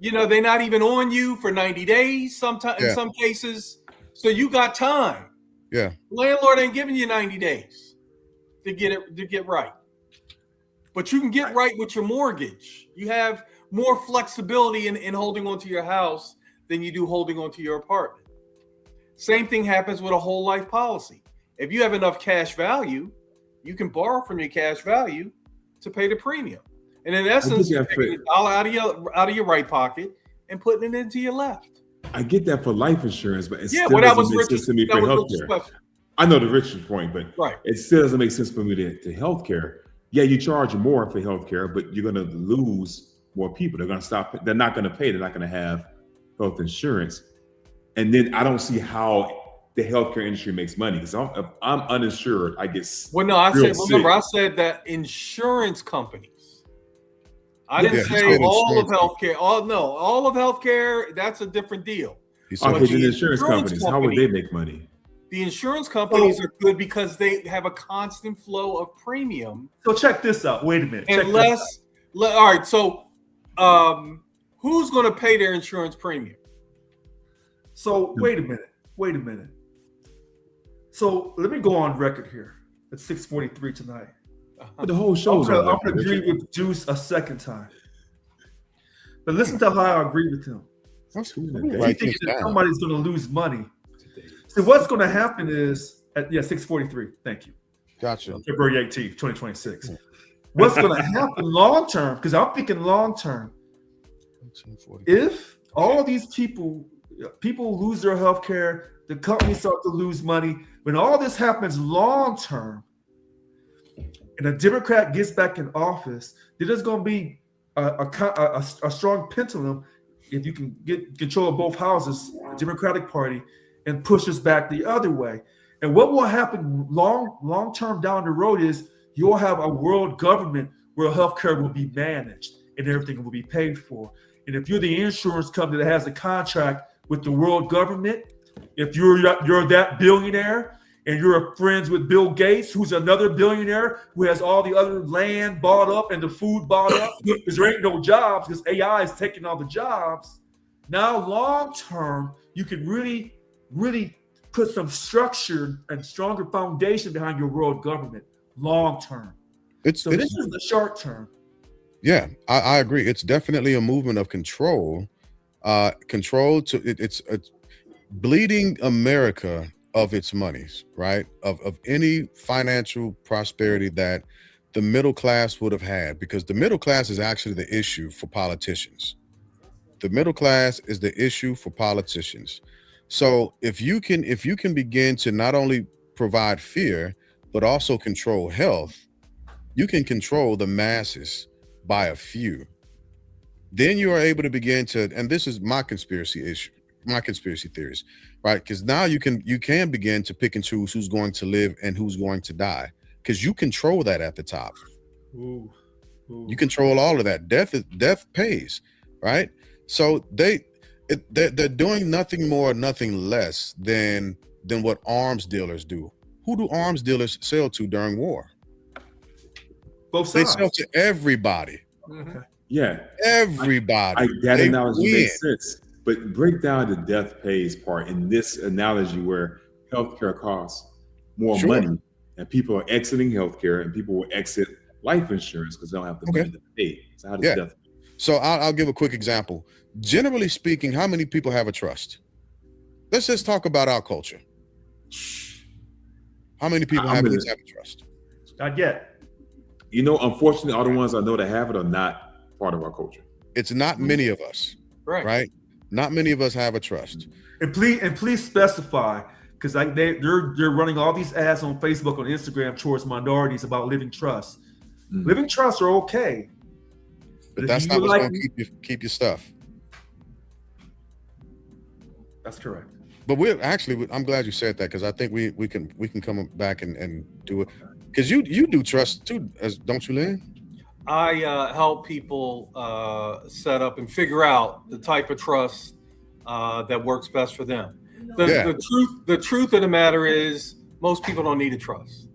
they're not even on you for 90 days sometimes in some cases. So you got time. Yeah. Landlord ain't giving you 90 days to get right. But you can get right with your mortgage. You have more flexibility in holding onto your house than you do holding onto your apartment. Same thing happens with a whole life policy. If you have enough cash value, you can borrow from your cash value to pay the premium. And in essence, you're taking $1 out of your right pocket and putting it into your left. I get that for life insurance, but it still that doesn't was make sense to me for healthcare. I know the Richard's point, but it still doesn't make sense for me to healthcare. Yeah, you charge more for healthcare, but you're going to lose more people. They're going to stop. They're not going to pay. They're not going to have health insurance. And then I don't see how the healthcare industry makes money, because if I'm uninsured, I get I said that insurance companies. I didn't say all of healthcare. All of healthcare, that's a different deal. Okay, the insurance companies, how would they make money? The insurance companies are good because they have a constant flow of premium. So check this out. Wait a minute. All right. So, who's going to pay their insurance premium? So wait a minute. So let me go on record here. It's 6:43 tonight. But the whole show's on I'm record, gonna agree Richard. with Juice a second time. But listen to how I agree with him. That's Who's cool. that? He Write thinking this that down. somebody's gonna lose money. So what's gonna happen is 6:43. Thank you. Gotcha. February 18th, 2026. What's gonna happen long term? Because I'm thinking long term. If all these people lose their health care, the companies start to lose money. When all this happens long term, and a Democrat gets back in office, there's going to be a strong pendulum if you can get control of both houses, the Democratic Party, and push us back the other way. And what will happen long term down the road is you'll have a world government where healthcare will be managed and everything will be paid for. And if you're the insurance company that has a contract with the world government, if you're that billionaire and you're friends with Bill Gates, who's another billionaire who has all the other land bought up and the food bought up, because there ain't no jobs because AI is taking all the jobs. Now, long term, you can really, really put some structure and stronger foundation behind your world government long term. So this is the short term. Yeah, I agree. It's definitely a movement of control. It's bleeding America of its monies, right? Of any financial prosperity that the middle class would have had, because the middle class is actually the issue for politicians. The middle class is the issue for politicians. So if you can begin to not only provide fear, but also control health, you can control the masses by a few. Then you are able to begin to, and this is my conspiracy theories, right? Because now you can begin to pick and choose who's going to live and who's going to die, because you control that at the top. Ooh. You control all of that. Death pays, right? So they're doing nothing more, nothing less than what arms dealers do. Who do arms dealers sell to during war? Both They sides. sell to everybody. Mhm. Yeah, Everybody. that They analogy win. makes sense. But break down the death pays part in this analogy where healthcare costs more Sure. money and people are exiting healthcare and people will exit life insurance because they don't have the money to pay. So how does Yeah. death? So I'll give a quick example. Generally speaking, how many people have a trust? Let's just talk about our culture. How many people I'm have gonna- a trust? Not yet. You know, unfortunately, all the ones I know that have it are not part of our culture. It's not many of us, right? Not many of us have a trust. And please specify, because they're running all these ads on Facebook, on Instagram towards minorities about living trusts. Mhm. Living trusts are okay, But if that's you not what's like- going to keep your stuff. That's correct. But I'm glad you said that, because I think we can come back and do it. Because you do trust too, don't you, Lynn? I help people set up and figure out the type of trust that works best for them. The truth of the matter is, most people don't need a trust.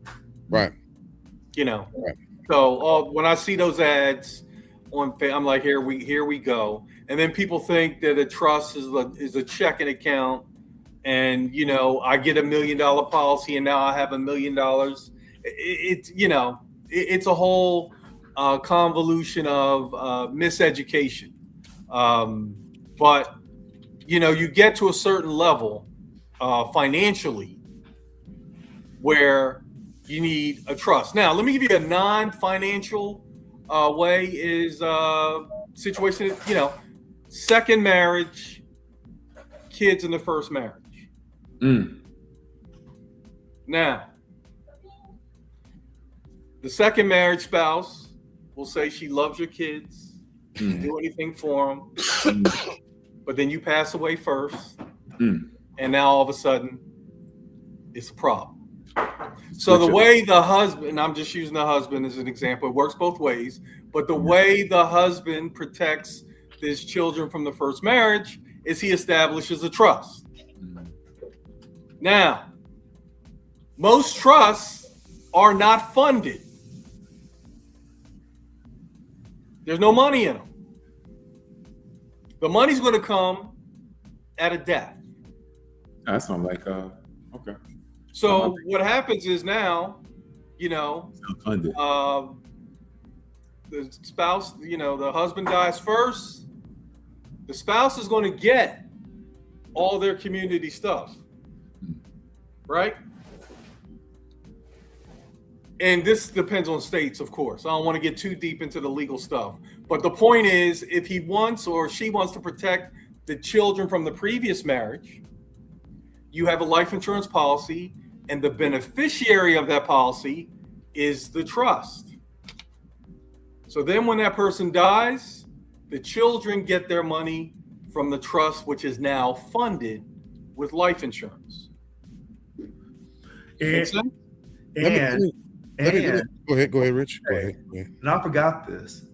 Right. You know. Right. So when I see those ads I'm like, here we go. And then people think that a trust is a checking account, and I get $1 million policy, and now I have $1 million. It's a whole convolution of miseducation. But you get to a certain level financially where you need a trust. Now, let me give you a non-financial way is situation. Second marriage, kids in the first marriage. Now, the second marriage spouse will say she loves your kids, do anything for them, but then you pass away first, and now all of a sudden, it's a problem. So the way the husband, I'm just using the husband as an example, it works both ways, but the way the husband protects his children from the first marriage is he establishes a trust. Now, most trusts are not funded. There's no money in them. The money's going to come at a death. That sounds like okay. So what happens is now, you know, Funded. the spouse, you know, the husband dies first. The spouse is going to get all their community stuff, right? And this depends on states, of course. I don't want to get too deep into the legal stuff. But the point is, if he wants or she wants to protect the children from the previous marriage, you have a life insurance policy, and the beneficiary of that policy is the trust. So then when that person dies, the children get their money from the trust, which is now funded with life insurance. Make sense? Let me- go ahead, Rich. Go ahead. And I forgot this.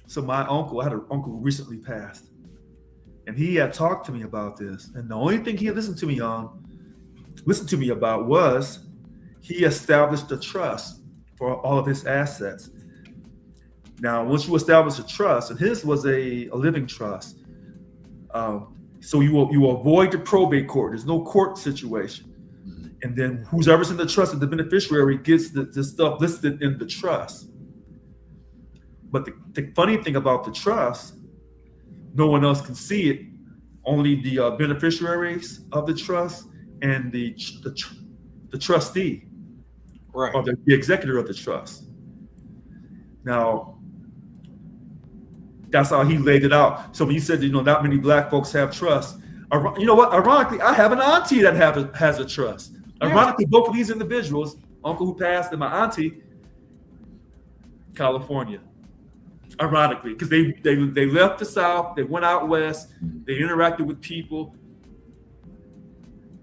So my uncle, I had an uncle who recently passed, and he had talked to me about this. And the only thing he had listened to me about was he established a trust for all of his assets. Now, once you establish a trust, and his was a living trust, so you avoid the probate court. There's no court situation. And then whoever's in the trust, the beneficiary gets the stuff listed in the trust. But the funny thing about the trust, no one else can see it. Only the beneficiaries of the trust and the trustee, Right. or the executor of the trust. Now, that's how he laid it out. So when you said, not many black folks have trust, you know what? Ironically, I have an auntie that has a trust. Yeah. Ironically, both of these individuals, uncle who passed and my auntie, California. Ironically, because they left the South, they went out west, they interacted with people.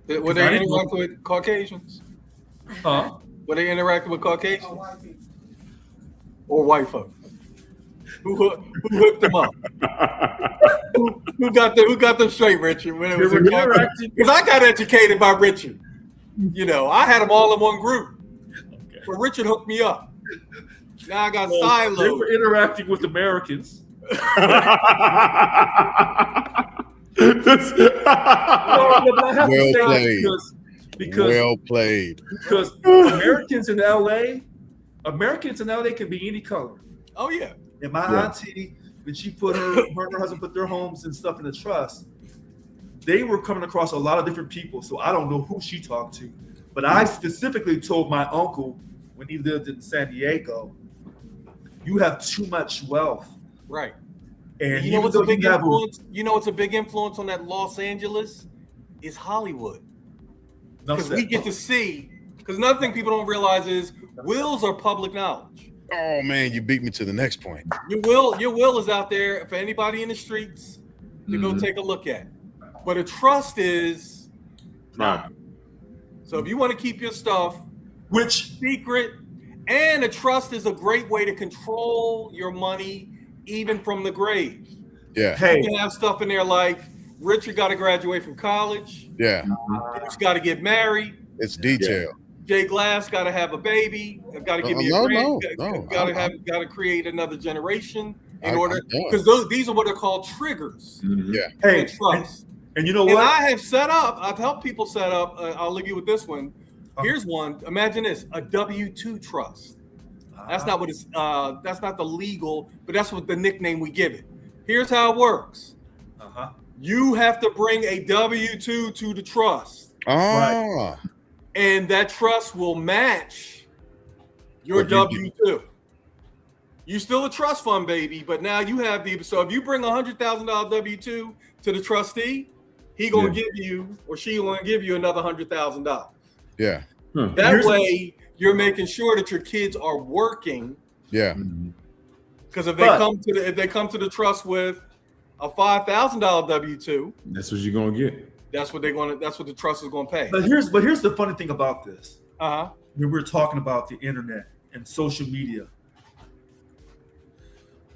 Were they interacting with Caucasians? Huh? Were they interacting with Caucasians? Or white folks? Who hooked them up? who got them straight, Richard? When it was because I got educated by Richard. I had them all in one group. Okay. But Richard hooked me up. Now I got They silos. were interacting with Americans. Well played. Because Well played. Because Americans in LA can be any color. Oh yeah. And my auntie, when she put her and her husband put their homes and stuff in the trust, they were coming across a lot of different people. So I don't know who she talked to, but I specifically told my uncle when he lived in San Diego, you have too much wealth. Right. And you know what's a big influence? You know what's a big influence on that Los Angeles is Hollywood. Because we get to see. Because another thing people don't realize is wills are public knowledge. Oh man, you beat me to the next point. Your will is out there for anybody in the streets to go take a look at. But a trust is not. So if you want to keep your stuff secret, and a trust is a great way to control your money even from the grave. Yeah. You can have stuff in there like Richard got to graduate from college. Yeah. He's got to get married. It's detailed. Jay Glass got to have a baby. Got to give me a grant. Got to create another generation in order, because these are what are called triggers. Yeah. Hey, trust. And you know what? And I've helped people set up. I'll leave you with this one. Here's one. Imagine this: a W-2 trust. That's not what it's. That's not the legal, but that's what the nickname we give it. Here's how it works. You have to bring a W-2 to the trust. Right. And that trust will match your W-2. You still a trust fund, baby, but now you have so if you bring $100,000 W-2 to the trustee, he gonna give you or she gonna give you another $100,000. Yeah. That way you're making sure that your kids are working. Yeah. Because if they come to the trust with a $5,000 W-2, that's what you're gonna get. That's what the trust is gonna pay. But here's the funny thing about this. When we're talking about the internet and social media,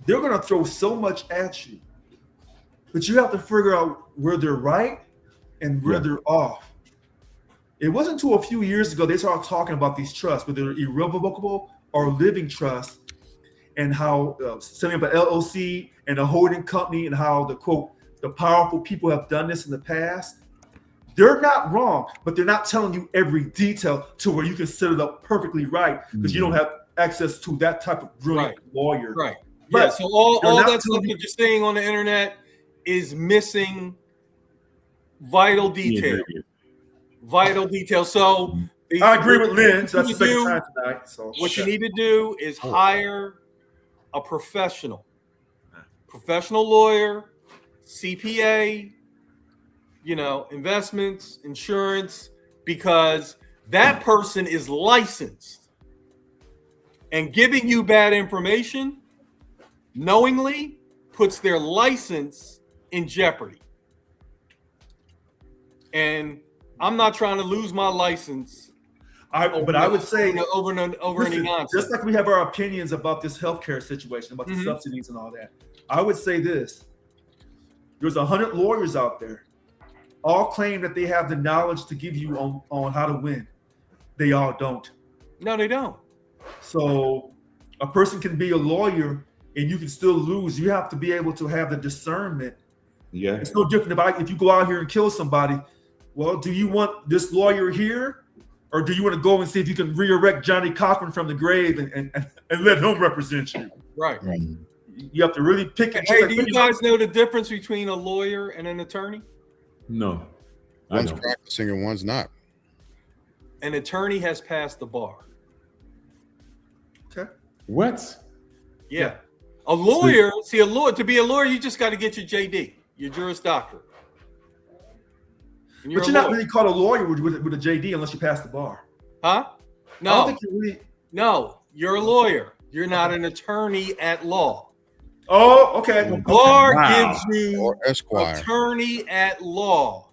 they're gonna throw so much at you, but you have to figure out where they're right and where they're off. It wasn't until a few years ago they started talking about these trusts, whether they're irrevocable or living trusts, and how setting up an LLC and a holding company, and how the powerful people have done this in the past. They're not wrong, but they're not telling you every detail to where you can set it up perfectly right because you don't have access to that type of brilliant lawyer. Right. But Yeah. So all they're not that stuff telling you- that you're seeing on the internet is missing vital detail. Vital detail. So I agree with Lynn. So that's the What you second do- time tonight. So What you need to do is hire a professional lawyer, CPA, investments, insurance, because that person is licensed, and giving you bad information knowingly puts their license in jeopardy. And I'm not trying to lose my license. I would say over any listen, nonsense. just like we have our opinions about this healthcare situation, about the subsidies and all that, I would say this: there's 100 lawyers out there, all claim that they have the knowledge to give you on how to win. They all don't. No, they don't. So a person can be a lawyer and you can still lose. You have to be able to have the discernment. Yeah. It's no different if you go out here and kill somebody. Well, do you want this lawyer here, or do you want to go and see if you can resurrect Johnny Cochran from the grave and let him represent you? Right. You have to really pick and choose. Hey, do you guys know the difference between a lawyer and an attorney? No. One's practicing and one's not. An attorney has passed the bar. Okay. What? Yeah. A lawyer, to be a lawyer, you just got to get your JD, your Juris Doctorate. But you're not really called a lawyer with a JD unless you pass the bar. Huh? I No. don't think you really. No, you're a lawyer. You're not an attorney at law. Oh, okay. Bar Wow. gives you Or Esquire. attorney at law.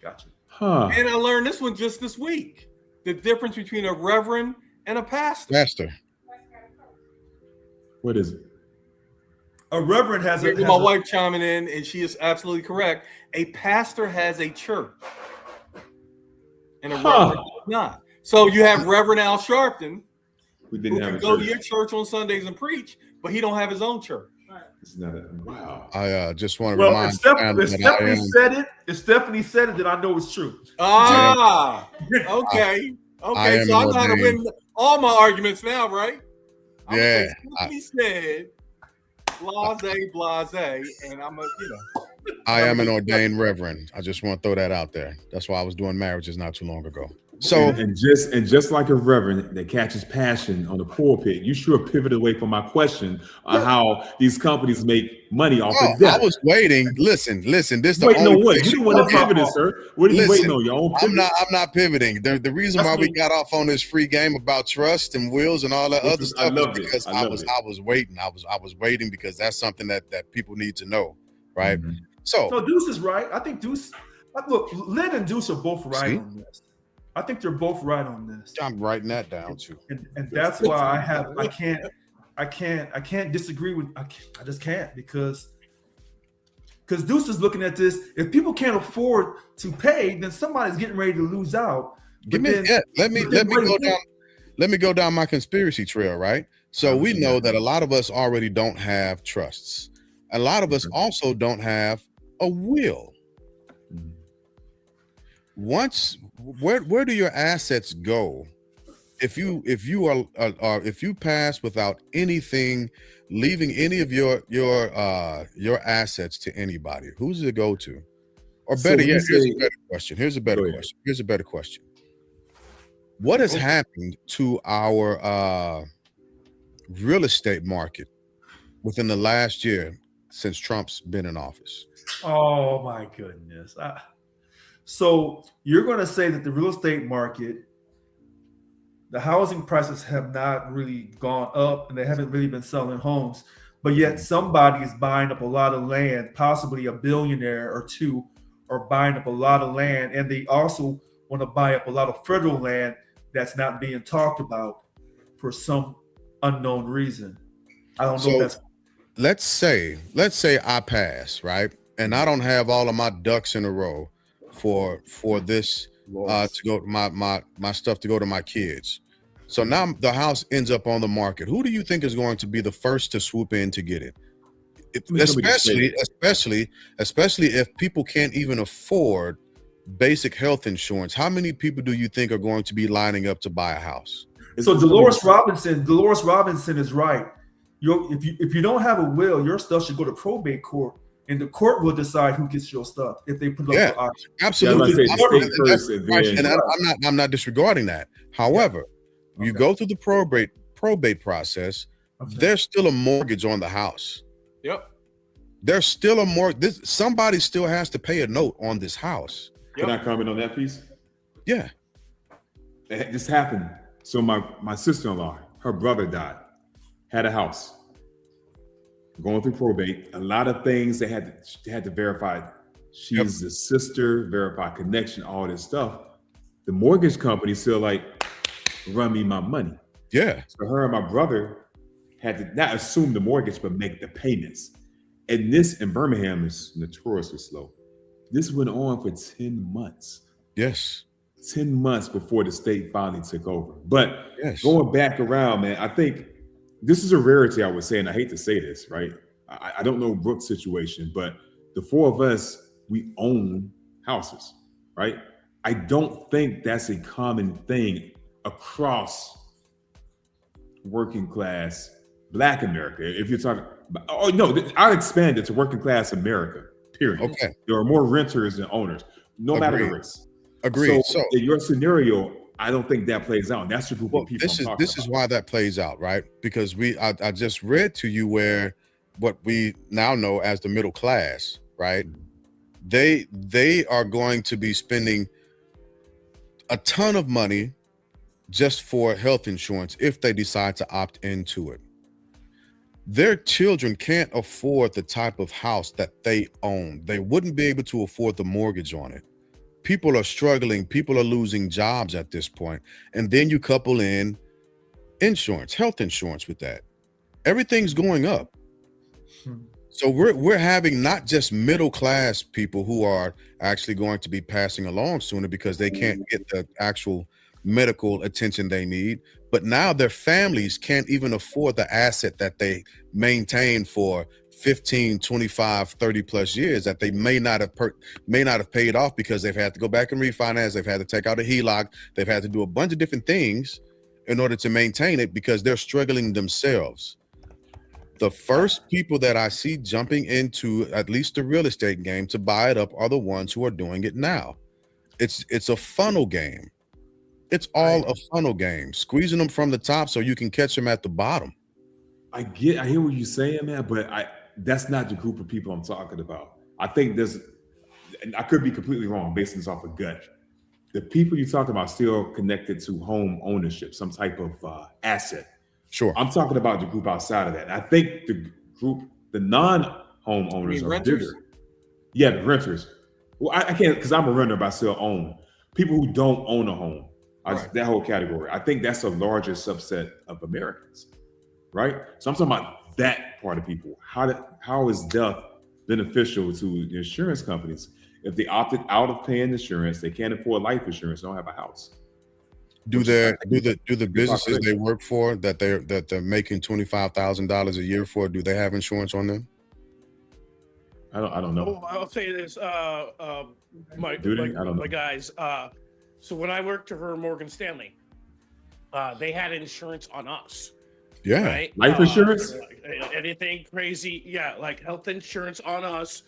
Gotcha. Huh. And I learned this one just this week. The difference between a reverend and a pastor. Pastor. What is it? A reverend has a. My wife chiming in, and she is absolutely correct. A pastor has a church, and a reverend does not. So you have Reverend Al Sharpton, We who didn't have can a go to church. your church on Sundays and preach, but he don't have his own church. It's not a, wow. I just want to Well, remind if Stephanie, family if that I Stephanie am. said it, then I know it's true. Ah, okay. I am So I know how to ordained. win all my arguments now, right? I'm gonna Yeah, say Stephanie said, blase, and I'm I am an ordained reverend. I just want to throw that out there. That's why I was doing marriages not too long ago. So and just like a reverend that catches passion on the pulpit, you sure pivoted away from my question on how these companies make money off oh, of debt. I was waiting. Listen. This the Waiting only on what? place You the one that okay. pivoted, sir. What are you Listen, waiting on? Your own pivot? I'm not pivoting. The reason why we got off on this free game about trust and wills and all that other I stuff loved is it. because I I loved was it. I was waiting. I was waiting because that's something that people need to know, right? Mhm. So So Deuce is right. I think Deuce. Look, Lynn and Deuce are both right See? on this. I think they're both right on this, I'm writing that down too. and that's why I can't disagree with. I just can't because Deuce is looking at this. If people can't afford to pay, then somebody's getting ready to lose out. Let me go down my conspiracy trail, right? So we know that a lot of us already don't have trusts. A lot of us also don't have a will. Where do your assets go if you pass without anything, leaving any of your assets to anybody? Who does it go to? Or So better when you yet, here's say- a better question. Here's a better Go ahead. question. Here's a better question. What has happened to our real estate market within the last year since Trump's been in office? Oh my goodness! So you're going to say that the real estate market, the housing prices have not really gone up, and they haven't really been selling homes, but yet somebody is buying up a lot of land, possibly a billionaire or two, are buying up a lot of land, and they also want to buy up a lot of federal land that's not being talked about for some unknown reason. I don't know So- if that's Let's say I pass, right? And I don't have all of my ducks in a row for this to go my stuff to go to my kids. So now the house ends up on the market. Who do you think is going to be the first to swoop in to get it? It's gonna be the state. Especially if people can't even afford basic health insurance, how many people do you think are going to be lining up to buy a house? So Dolores Robinson is right. If you don't have a will, your stuff should go to probate court, and the court will decide who gets your stuff if they put it up for auction. Absolutely. Yeah, I'm not disregarding that. However, you go through the probate process, there's still a mortgage on the house. Yep. There's still a mortgage. Somebody still has to pay a note on this house. Can I comment on that piece? Yeah. This happened. So my sister-in-law, her brother died, had a house, going through probate. A lot of things they had to verify. She's the sister, verify connection, all this stuff. The mortgage company still like, run me my money. Yeah. So her and my brother had to not assume the mortgage, but make the payments. And this in Birmingham is notoriously slow. This went on for 10 months. Yes. 10 months before the state finally took over. But going back around, man, I think this is a rarity, I would say, and I hate to say this, right? I don't know Brooke's situation, but the four of us, we own houses, right? I don't think that's a common thing across working class Black America. If you're talking, I'll expand it to working class America, period. Okay. There are more renters than owners, no matter the race. Agreed. So in your scenario, I don't think that plays out. And that's the group of people. This is why that plays out, right? Because I just read to you where what we now know as the middle class, right? They are going to be spending a ton of money just for health insurance if they decide to opt into it. Their children can't afford the type of house that they own. They wouldn't be able to afford the mortgage on it. People are struggling. People are losing jobs at this point. And then you couple in insurance, health insurance with that. Everything's going up. So we're having not just middle class people who are actually going to be passing along sooner because they can't get the actual medical attention they need, but now their families can't even afford the asset that they maintain for 15, 25, 30 plus years that they may not have paid off because they've had to go back and refinance, they've had to take out a HELOC, they've had to do a bunch of different things in order to maintain it because they're struggling themselves. The first people that I see jumping into at least the real estate game to buy it up are the ones who are doing it now. It's a funnel game. It's all a funnel game, squeezing them from the top so you can catch them at the bottom. I hear what you're saying, man, but that's not the group of people I'm talking about. I think and I could be completely wrong based on this off of gut. The people you're talking about still connected to home ownership, some type of asset. Sure. I'm talking about the group outside of that. I think the non-home owners are bigger. Yeah, the renters. Well, I can't because I'm a renter, but I still own. People who don't own a home. That whole category. I think that's a larger subset of Americans, right? So I'm talking about that part of people. How is death beneficial to the insurance companies? If they opted out of paying insurance, they can't afford life insurance, they don't have a house. Do the businesses they work for that they're making $25,000 a year for, do they have insurance on them? I don't know. Oh, I'll say this, my guys. So when I worked for Morgan Stanley, they had insurance on us. Yeah. Right? Life insurance? Anything crazy. Yeah. Like health insurance on us.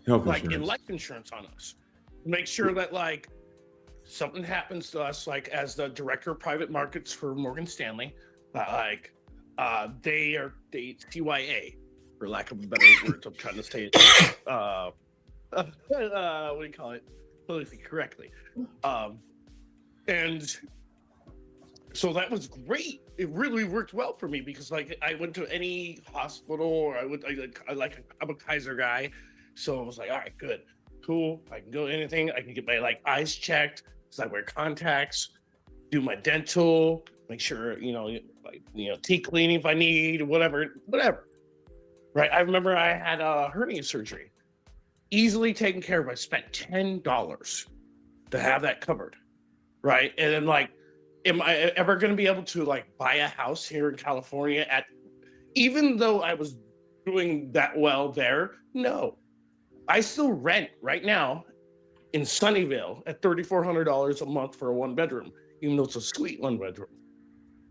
And life insurance on us. Make sure that like something happens to us, like as the director of private markets for Morgan Stanley, they CYA, for lack of a better words. I'm trying to say it. What do you call it? Politically correctly. And so that was great. It really worked well for me because like I went to any hospital or I'm a Kaiser guy. So I was like, all right, good, cool. I can go anything. I can get my like eyes checked because I wear contacts, do my dental, make sure, teeth cleaning if I need, whatever. Right. I remember I had a hernia surgery, easily taken care of. I spent $10 to have that covered. Right. And then like, am I ever going to be able to like buy a house here in California even though I was doing that well there? No, I still rent right now in Sunnyvale at $3,400 a month for a 1-bedroom, even though it's a sweet 1-bedroom.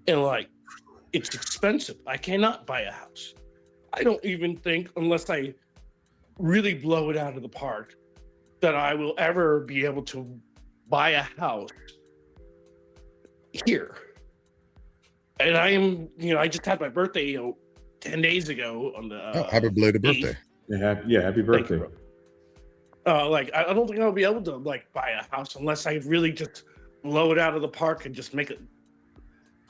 And like, it's expensive. I cannot buy a house. I don't even think, unless I really blow it out of the park, that I will ever be able to buy a house here. And I am, I just had my birthday, 10 days ago on the Happy belated birthday. Happy birthday. Like, I don't think I'll be able to like buy a house unless I really just blow it out of the park and just make a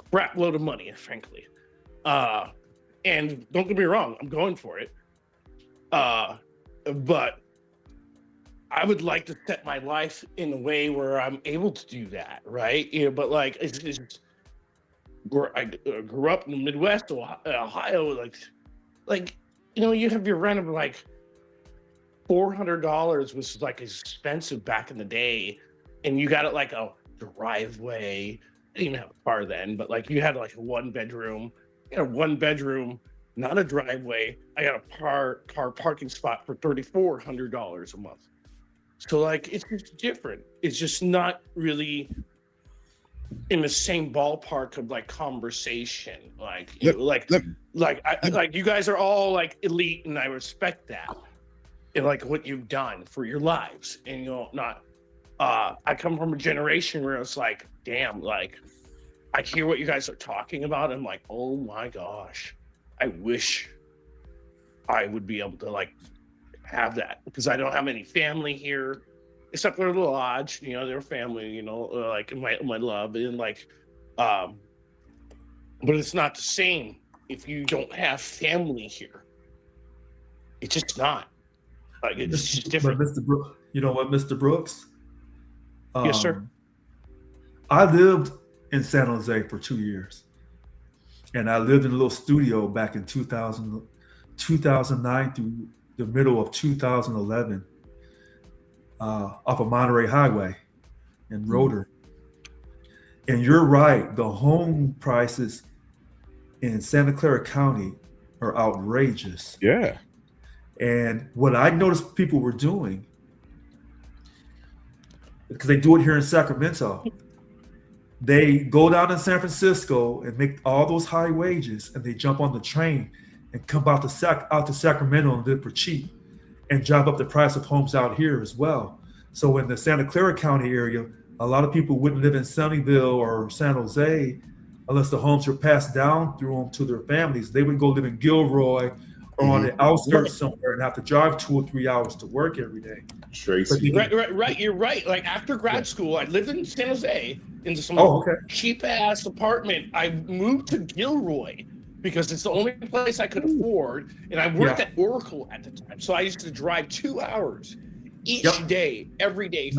crap load of money, frankly. And don't get me wrong, I'm going for it. But I would like to set my life in a way where I'm able to do that, right? But like, it's where I grew up in the Midwest, Ohio, like you have your rent of like $400 was like expensive back in the day, and you got it like a driveway. I didn't even have a car then, but like you had like a 1-bedroom, not a driveway. I got a car parking spot for $3,400 a month. So like, it's just different. It's just not really in the same ballpark of like conversation. Like, like you guys are all like elite, and I respect that. And like what you've done for your lives, and not. I come from a generation where it's like, damn, like I hear what you guys are talking about. I'm like, oh my gosh, I wish I would be able to like have that, because I don't have any family here, except for the lodge. They're family. Like my love, and like, but it's not the same if you don't have family here. It's just not. Like, it's just different. But you know what, Mr. Brooks? Yes, sir. I lived in San Jose for 2 years, and I lived in a little studio back in 2009 through the middle of 2011 off of Monterey Highway in Roder. And you're right, the home prices in Santa Clara County are outrageous. Yeah. And what I noticed people were doing, because they do it here in Sacramento, they go down in San Francisco and make all those high wages, and they jump on the train and come out to Sacramento and live for cheap, and drive up the price of homes out here as well. So in the Santa Clara County area, a lot of people wouldn't live in Sunnyvale or San Jose unless the homes were passed down through them to their families. They would go live in Gilroy or on the outskirts somewhere and have to drive 2 or 3 hours to work every day. Tracy. Right. You're right. Like after grad school, I lived in San Jose in some cheap ass apartment. I moved to Gilroy because it's the only place I could afford, and I worked at Oracle at the time. So I used to drive 2 hours each day, every day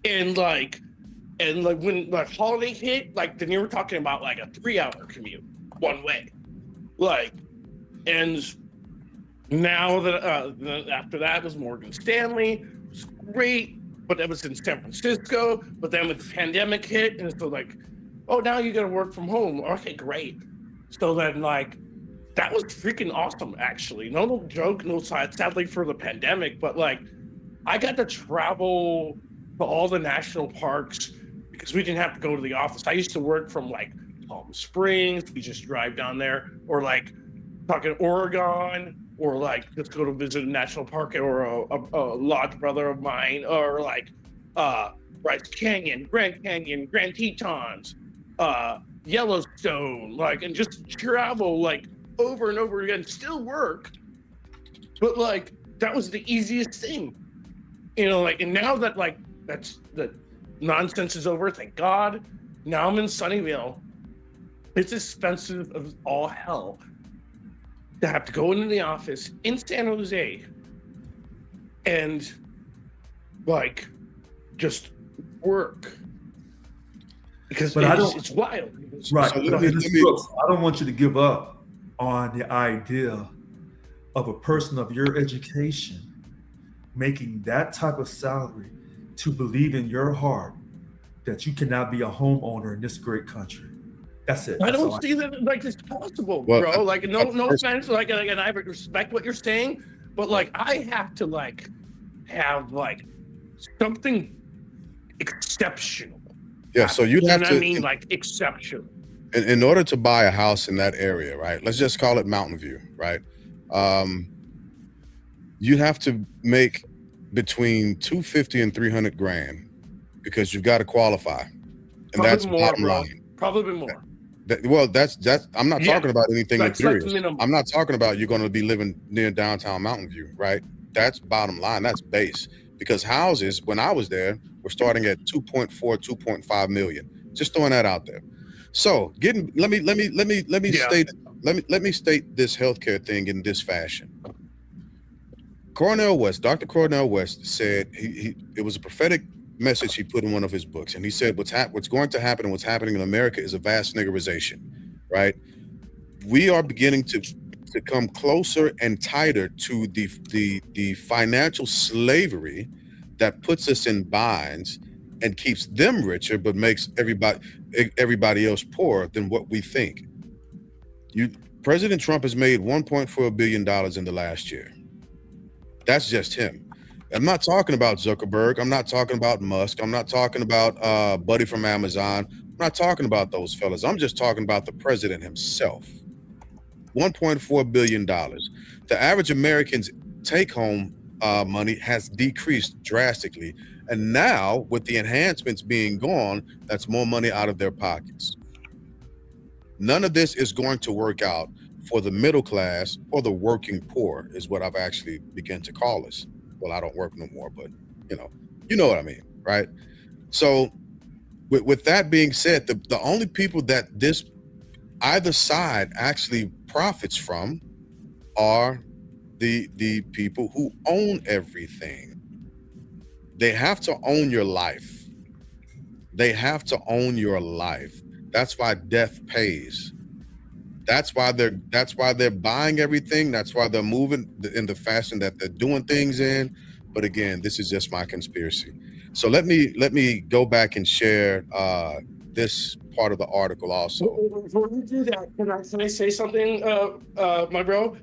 and when the holiday hit, like then you were talking about like a 3-hour commute one way. Like, and now that after that was Morgan Stanley, it was great, but that was in San Francisco. But then when the pandemic hit, and so like, oh, now you got to work from home. Okay, great. So then like, that was freaking awesome, actually. No joke, no side. Sadly for the pandemic, but like, I got to travel to all the national parks because we didn't have to go to the office. I used to work from like Palm Springs. We just drive down there, or like talking Oregon, or like just go to visit a national park, or a lodge brother of mine, or like Bryce Canyon, Grand Tetons, Yellowstone, like, and just travel like over and over again, still work. But like, that was the easiest thing, like, and now that like, that's the nonsense is over, thank God. Now I'm in Sunnyvale. It's expensive as all hell to have to go into the office in San Jose and like just work because it's wild. Right. So I don't want you to give up on the idea of a person of your education making that type of salary to believe in your heart that you cannot be a homeowner in this great country. That's it. I don't see that like it's possible, bro. Like no offense, like and I respect what you're saying, but like I have to like have like something exceptional. Yeah, so you'd have And to, I mean like exceptional. in order to buy a house in that area, right? Let's just call it Mountain View, right? You'd have to make between 250 and 300 grand because you've got to qualify, and Probably that's more, bottom bro. line. Probably more. Well, that's I'm not Yeah, talking about anything that's like luxurious. minimum. I'm not talking about you're going to be living near downtown Mountain View, right? That's bottom line. That's base. Because houses, when I was there, were starting at 2.4, 2.5 million. Just throwing that out there. So, let me state this healthcare thing in this fashion. Dr. Cornel West said it was a prophetic message he put in one of his books, and he said what's going to happen and what's happening in America is a vast niggerization, right? We are beginning to come closer and tighter to the financial slavery that puts us in binds and keeps them richer but makes everybody else poorer than what we think. President Trump has made $1.4 billion in the last year. That's just him. I'm not talking about Zuckerberg. I'm not talking about Musk. I'm not talking about Buddy from Amazon. I'm not talking about those fellas. I'm just talking about the president himself. $1.4 billion. The average American's take-home money has decreased drastically. And now, with the enhancements being gone, that's more money out of their pockets. None of this is going to work out for the middle class or the working poor, is what I've actually begun to call us. Well, I don't work no more, but you know what I mean, right? So with that being said, the only people that this either side actually profits from are the people who own everything. They have to own your life. They have to own your life. That's why death pays. That's why they're buying everything. That's why they're moving in the fashion that they're doing things in. But again, this is just my conspiracy. So let me go back and share this part of the article also. Before you do that, can I say something, my bro?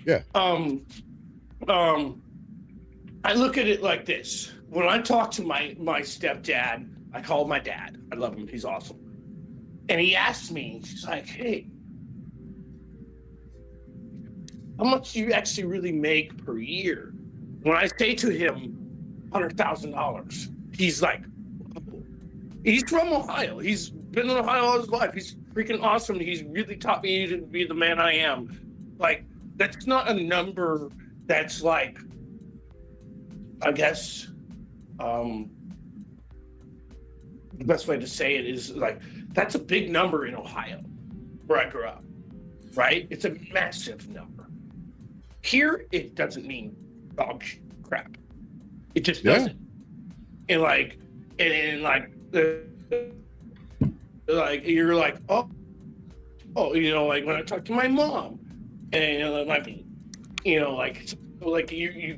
Yeah. I look at it like this. When I talk to my stepdad, I call him my dad. I love him. He's awesome. And he asked me, he's like, hey, how much do you actually really make per year? When I say to him, $100,000, he's like, he's from Ohio. He's been in Ohio all his life. He's freaking awesome. He's really taught me to be the man I am. Like, that's not a number that's like, I guess, the best way to say it is like, that's a big number in Ohio, where I grew up, right? It's a massive number. Here, it doesn't mean dog crap. It just doesn't. And like you're like, oh, like when I talk to my mom, and like you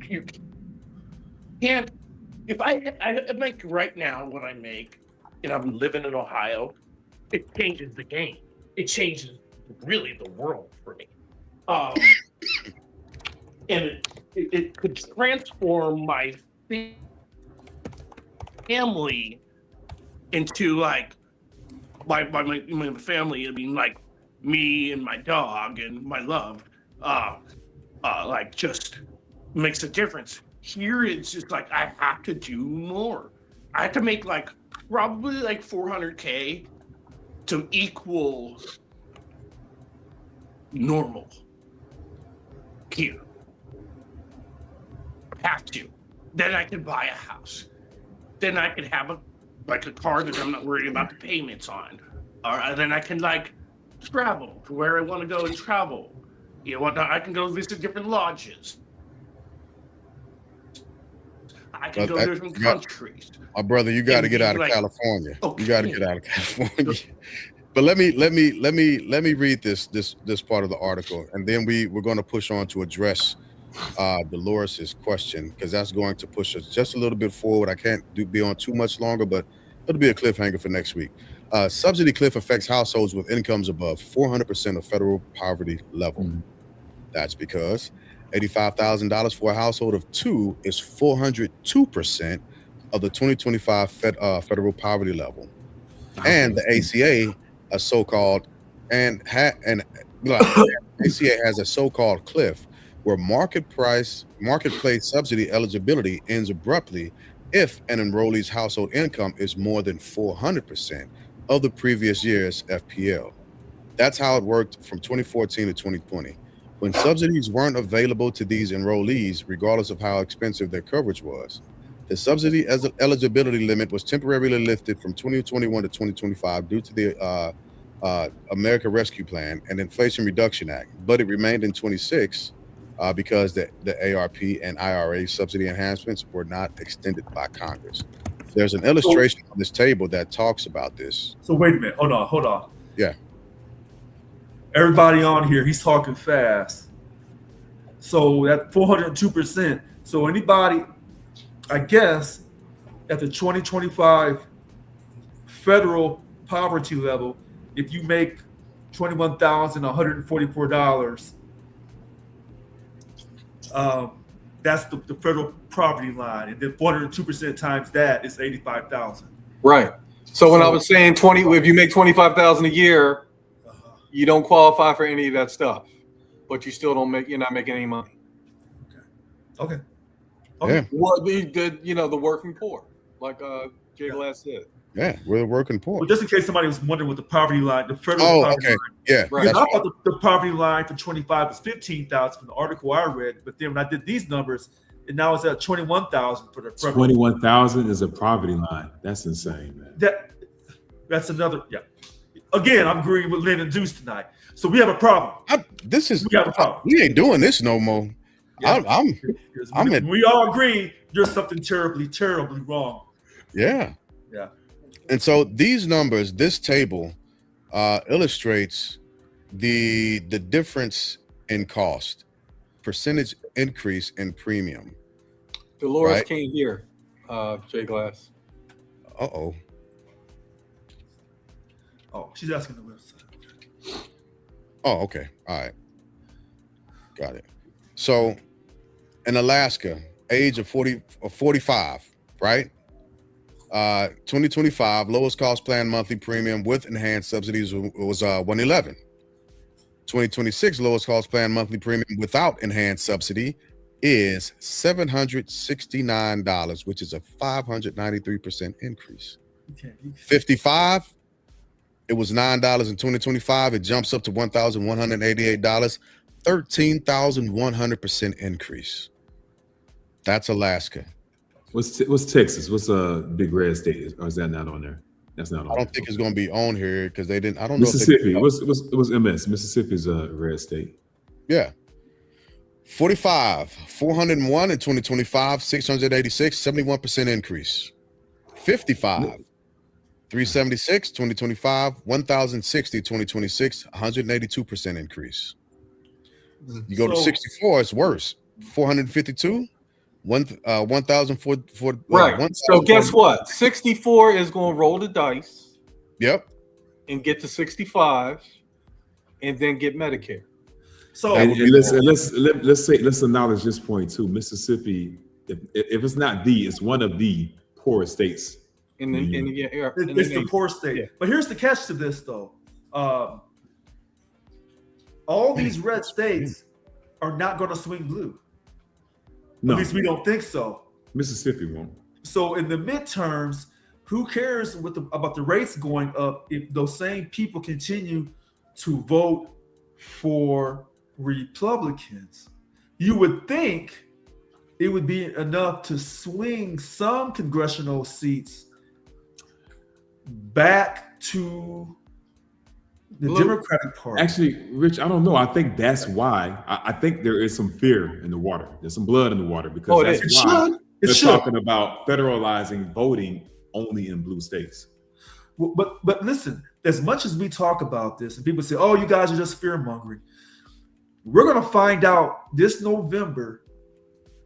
can't. If I make right now what I make, and I'm living in Ohio, it changes the game. It changes really the world for me. And it could transform my family into like my family. I mean, like me and my dog and my love, like just makes a difference. Here it's just like I have to do more. I have to make like probably like 400K to equal normal here. Have to. Then I can buy a house. Then I can have a car that I'm not worried about the payments on. Or then I can like travel to where I want to go and travel. You know what? I can go visit different lodges. I can go to different countries. My brother, you got to get out of California. Okay. You got to get out of California. But let me read this part of the article, and then we're going to push on to address Dolores's question, because that's going to push us just a little bit forward. I can't be on too much longer, but it'll be a cliffhanger for next week. Subsidy cliff affects households with incomes above 400% of federal poverty level. That's because $85,000 for a household of two is 402% of the 2025 federal poverty level. And the ACA, a so-called, ACA has a so-called cliff where marketplace subsidy eligibility ends abruptly if an enrollee's household income is more than 400% of the previous year's FPL. That's how it worked from 2014 to 2020. When subsidies weren't available to these enrollees, regardless of how expensive their coverage was. The subsidy eligibility limit was temporarily lifted from 2021 to 2025 due to the America Rescue Plan and Inflation Reduction Act, but it remained in 26 because the ARP and IRA subsidy enhancements were not extended by Congress. There's an illustration on this table that talks about this. So wait a minute. Hold on. Yeah. Everybody on here, he's talking fast. So that 402%. So anybody, I guess, at the 2025 federal poverty level, if you make $21,144, that's the federal poverty line, and then 402% times that is 85,000. Right. So when I was saying 20, if you make 25,000 a year, you don't qualify for any of that stuff, but you still don't you're not making any money. Okay. Yeah. Well, the working poor, like Jay Glass said. Yeah, we're the working poor. Well, just in case somebody was wondering what the poverty line, the federal poverty line. Yeah. Right. Because I thought the poverty line for 25 was 15,000 from the article I read, but then when I did these numbers, and now it's at 21,000 for the federal. 21,000 is a poverty line. That's insane, man. That's another. Yeah. Again, I'm agreeing with Lynn and Deuce tonight. So we have a problem. We have a problem. We ain't doing this no more. Yeah. I'm we all agree there's something terribly, terribly wrong. Yeah. Yeah. And so these numbers, this table illustrates the difference in cost, percentage increase in premium. Dolores Right. can't hear Jay Glass. Uh-oh. Oh, she's asking the website. Oh, okay. All right. Got it. So in Alaska, age of 45, right? 2025 lowest cost plan monthly premium with enhanced subsidies was $111. 2026 lowest cost plan monthly premium without enhanced subsidy is $769, which is a 593% increase. 55, it was $9 in 2025. It jumps up to $1,188, 13,100% increase. That's Alaska. What's Texas? What's a big red state? Or is that not on there? That's not on. I don't think it's going to be on here because they didn't. I don't know. Mississippi. What's MS? Mississippi's a red state. Yeah. 45, 401 in 2025, 686, 71% increase. 55, 376, 2025, 1,060, 2026, 182% increase. You go to 64, it's worse. 452, 1,004. Right. So guess what? 64 is going to roll the dice. Yep. And get to 65, and then get Medicare. So let's acknowledge this point too. Mississippi, if it's not it's one of the poorest states. It's the poor state. Yeah. But here's the catch to this, though. All these red states are not going to swing blue. No. At least we don't think so. Mississippi won't. So in the midterms, who cares about the rates going up if those same people continue to vote for Republicans? You would think it would be enough to swing some congressional seats back to the Democratic Party. Actually, Rich, I don't know. I think that's why. I think there is some fear in the water. There's some blood in the water because that's why they're talking about federalizing voting only in blue states. But listen, as much as we talk about this and people say, "Oh, you guys are just fear mongering," we're going to find out this November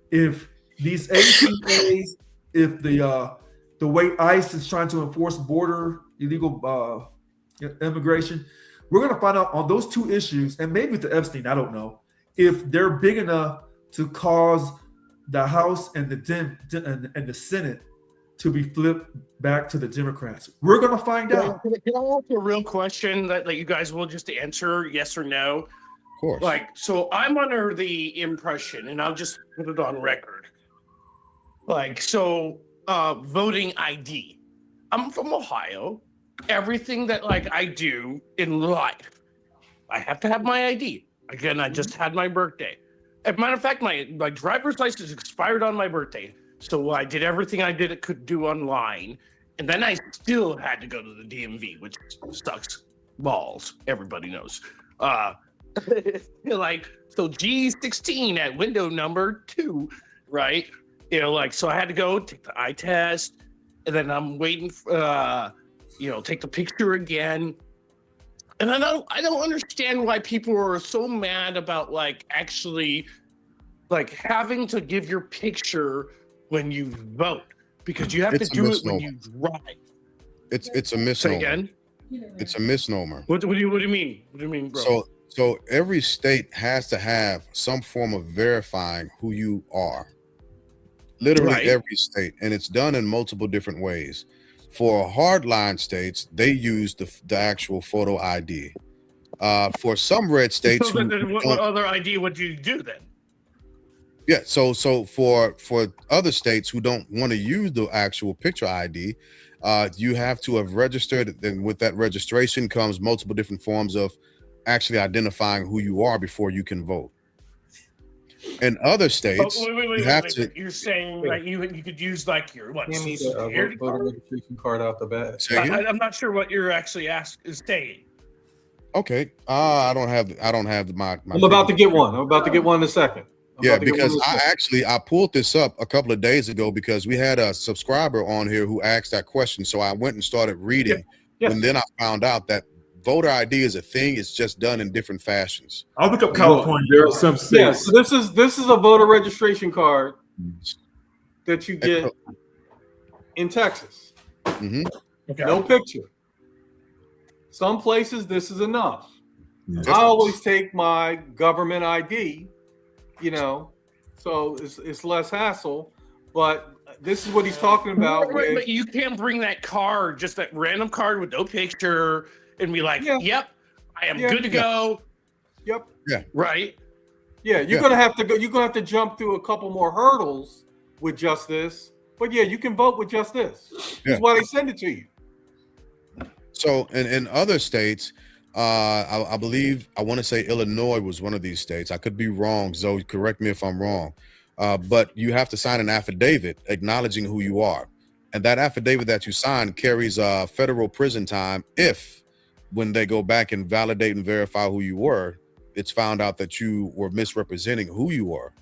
if these 18 days, if the way ICE is trying to enforce border illegal immigration, we're going to find out on those two issues, and maybe with the Epstein, I don't know, if they're big enough to cause the House and and the Senate to be flipped back to the Democrats? We're going to find out. Can I ask a real question that you guys will just answer yes or no? Of course. Like, so I'm under the impression, and I'll just put it on record. Like, so voting ID. I'm from Ohio. Everything that like I do in life, I have to have my ID. Again, I just had my birthday. As a matter of fact, my driver's license expired on my birthday. So I did everything I could do online. And then I still had to go to the DMV, which sucks balls. Everybody knows. Like, so G16 at window number 2, right? You know, like, so I had to go take the eye test, and then I'm waiting for, take the picture again. And I don't understand why people are so mad about like actually like having to give your picture when you vote, because you have to do it when you drive. It's a Say misnomer. again? It's a misnomer. What do you mean? What do you mean, bro? So every state has to have some form of verifying who you are. Literally Right. every state, and it's done in multiple different ways. For hardline states, they use the actual photo ID. For some red states, So then what other ID would you do then? yeah. So for other states who don't want to use the actual picture ID, you have to have registered. Then with that registration comes multiple different forms of actually identifying who you are before you can vote. In other states, Wait, you have wait. to You're saying that you could use like your what? Hand me Social the Security voter card? registration card out the bag. say again? I'm not sure what you're actually saying. Okay. I don't have my I'm about to get one. I'm about to get one in a second. I'm Yeah, about to get one because in a second. I pulled this up a couple of days ago because we had a subscriber on here who asked that question. So I went and started reading, Yes. and then I found out that voter ID is a thing. It's just done in different fashions. I'll look up California. There are some Yeah, states. so this is a voter registration card that you get in Texas. Mhm. Okay. No picture. Some places this is enough. Yeah. I always take my government ID, so it's less hassle. But this is what he's talking about. Right, with- but you can't bring that card, just that random card with no picture, and be like, Yeah. "Yep, I am Yeah. good to go." Yep. Right? Yeah, you're Yeah. gonna have to go. You're gonna have to jump through a couple more hurdles with just this. But yeah, you can vote with just this. Yeah. That's why they send it to you. So in other states, I believe I want to say Illinois was one of these states. I could be wrong, Zoe. Correct me if I'm wrong. But you have to sign an affidavit acknowledging who you are, and that affidavit that you sign carries federal prison time if, when they go back and validate and verify who you were, it's found out that you were misrepresenting who you were.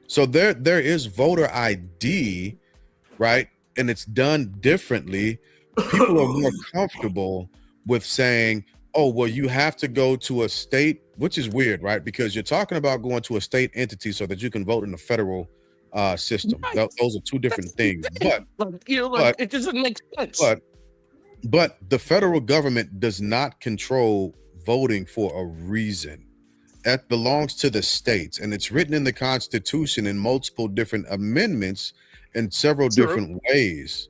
So there is voter ID, right? And it's done differently. People are more comfortable with saying, oh, well, you have to go to a state, which is weird, right? Because you're talking about going to a state entity so that you can vote in the federal system. Right. Those are two different things. But It doesn't make sense. but the federal government does not control voting for a reason. That belongs to the states, and it's written in the Constitution in multiple different amendments in several True. different ways.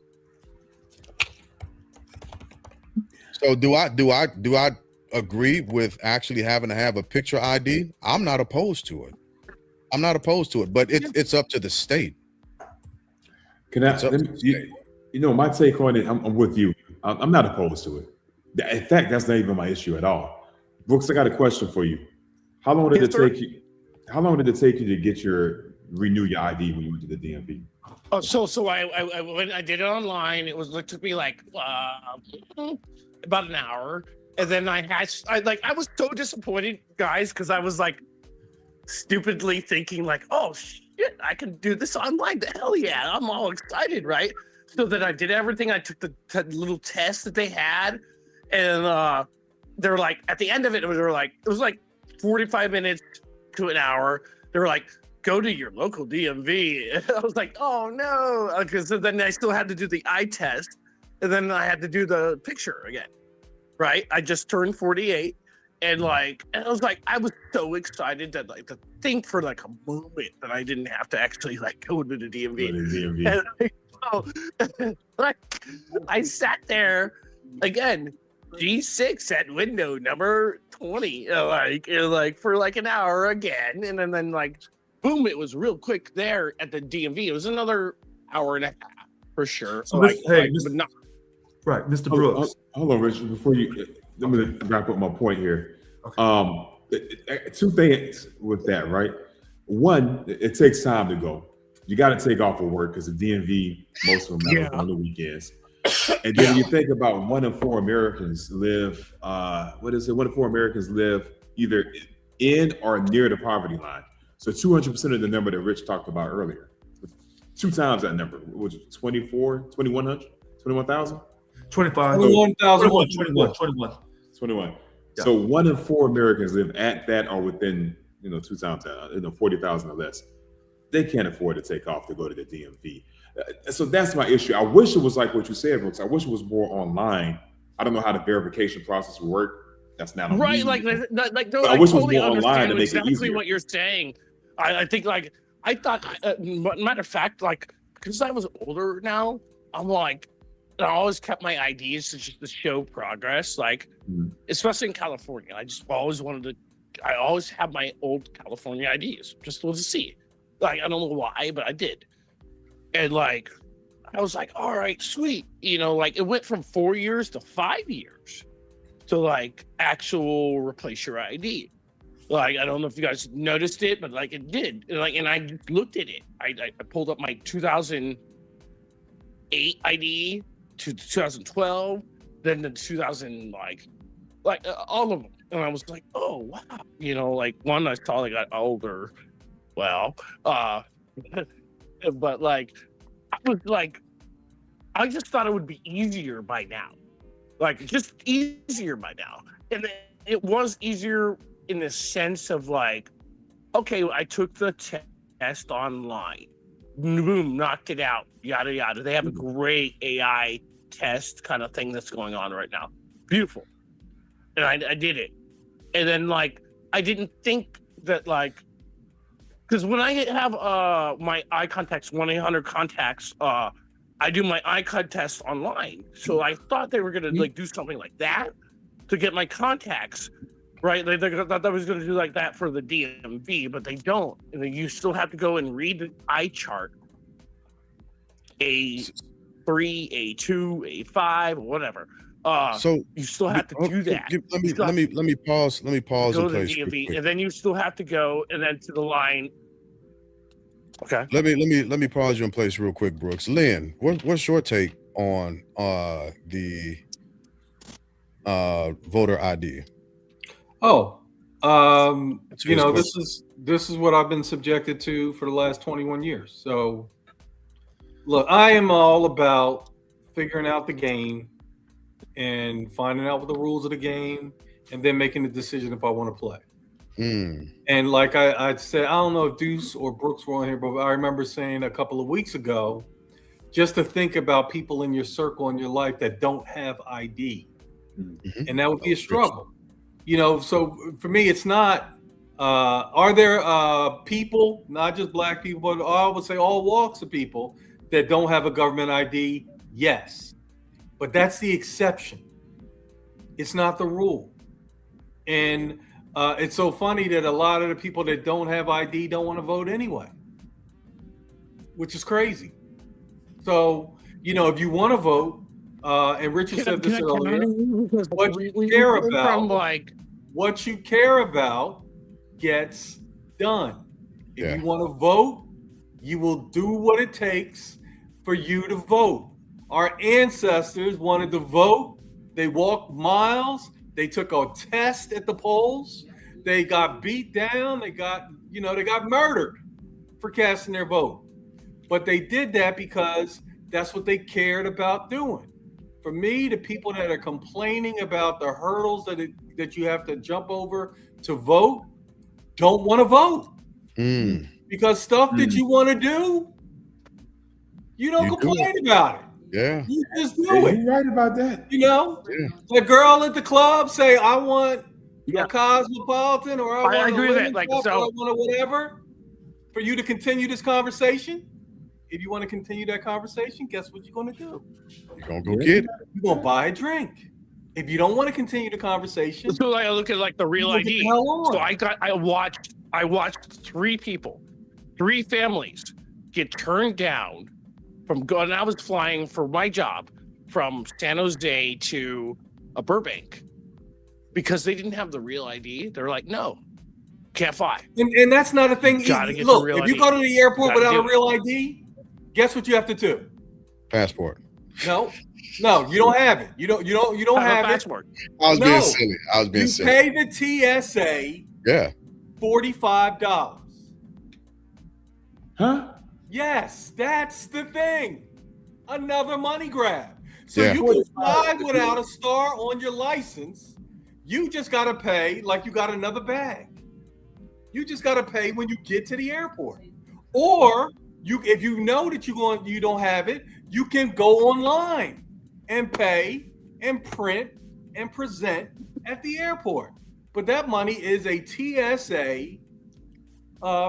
So do I agree with actually having to have a picture ID? I'm not opposed to it. But it's up to the state. Can I? It's up Let to me- the state. my take on it. I'm with you. I'm not opposed to it. In fact, that's not even my issue at all. Brooks, I got a question for you. How long did Yes, it sir. take you? How long did it take you to renew your ID when you went to the DMV? Oh, so I when I did it online, it took me like about an hour, and then I was so disappointed, guys, because I was like stupidly thinking like, oh shit, I can do this online. The hell yeah, I'm all excited, right? So then I did everything. I took the little test that they had, and they're like at the end of it, it was like 45 minutes to an hour. They were like, go to your local DMV. And I was like, oh no, because then I still had to do the eye test, and then I had to do the picture again. Right? I just turned 48, And like, and I was so excited that like to think for like a moment that I didn't have to actually like go to the DMV. And like, so, like I sat there again, G6 at window number 20, like for like an hour again, and then like boom, it was real quick there at the DMV. It was another hour and a half for sure. So like, hey, but not right, Mr. Brooks. Hold on, Richard. Before you, let me wrap up my point here. Okay. Two things with that, right? One, it takes time to go. You got to take off of work because the DMV, most of them are on the weekends. And then you think about 1 in 4 Americans live. What is it? 1 in 4 Americans live either in or near the poverty line. So 200% of the number that Rich talked about earlier. 2 times that number. What was it 21,000? 25. 21,000. 21. Yeah. So 1 in 4 Americans live at that or within, 2 times, 40,000 or less. They can't afford to take off to go to the DMV. So that's my issue. I wish it was like what you said, Brooks. I wish it was more online. I don't know how the verification process would work. That's not on right. me. Like no, I I wish it was totally more online understand to make it exactly easier. what you're saying. I think like I thought. Matter of fact, like because I was older now, I'm like. I always kept my IDs to show progress, like especially in California. I just always wanted to. I always have my old California IDs just to see. Like I don't know why, but I did. And like I was like, all right, sweet. Like it went from 4 years to 5 years to like actual replace your ID. Like I don't know if you guys noticed it, but like it did. And I just looked at it. I pulled up my 2008 ID. To 2012, then the 2000 all of them, and I was like, oh wow, like one I saw they got older, but like I was like, I just thought it would be easier by now, like just easier by now, and then it was easier in the sense of like, okay, I took the test online, boom, knocked it out, yada yada. They have a great AI test kind of thing that's going on right now. Beautiful. And I did it. And then like I didn't think that like because when I have my iContacts 1-800 contacts, I do my iContacts online. So I thought they were gonna like do something like that to get my contacts. Right? They thought that was gonna do like that for the DMV, but they don't. And then you still have to go and read the iChart. A3, A2, A5, whatever. So you still have to do that. Let me pause. Let me pause. Go to the DMV, and then you still have to go and then to the line. Okay. Let me pause you in place real quick, Brooks. Lynn, what's your take on the voter ID? This is what I've been subjected to for the last 21 years. So. Look, I am all about figuring out the game and finding out what the rules of the game and then making the decision if I want to play. And like I said, I don't know if Deuce or Brooks were on here, but I remember saying a couple of weeks ago, just to think about people in your circle in your life that don't have ID. And that would be a struggle. So for me, it's not, are there people, not just Black people, but I would say all walks of people that don't have a government ID? Yes. But that's the exception. It's not the rule. And it's so funny that a lot of the people that don't have ID don't want to vote anyway, which is crazy. So, if you want to vote, and Richard said this earlier, what you care about gets done. If you want to vote, you will do what it takes for you to vote. Our ancestors wanted to vote. They walked miles. They took a test at the polls. They got beat down. They got murdered for casting their vote. But they did that because that's what they cared about doing. For me, the people that are complaining about the hurdles that you have to jump over to vote don't want to vote. Because stuff that you want to do, you don't complain about it. Yeah. You just do it. You're right about that. Yeah. The girl at the club say, I want Yeah. a Cosmopolitan, or I I want agree a with that. Lemon Like, Cup, so- or I want a whatever, for you to continue this conversation. If you want to continue that conversation, guess what you're going to do? You're gonna go get it. You're going to buy a drink. If you don't want to continue the conversation, So like, I look at like the real you get the ID. hell on. So I watched 3 people, 3 families get turned down from going. I was flying for my job from San Jose to Burbank because they didn't have the real ID. They're like, no, can't fly. And that's not a thing. Gotta get Look, the real if you ID. go to the airport Gotta without a do it. real ID, guess what you have to do? Passport. No, you don't have it. You don't have a it. passport. I was No. being silly. I was being You silly. pay the TSA Yeah. $45. Huh? Yes, that's the thing. Another money grab. So Yeah. you can fly without a star on your license. You just got to pay like you got another bag. You just got to pay when you get to the airport. Or if you know that you don't have it, you can go online and pay and print and present at the airport. But that money is a TSA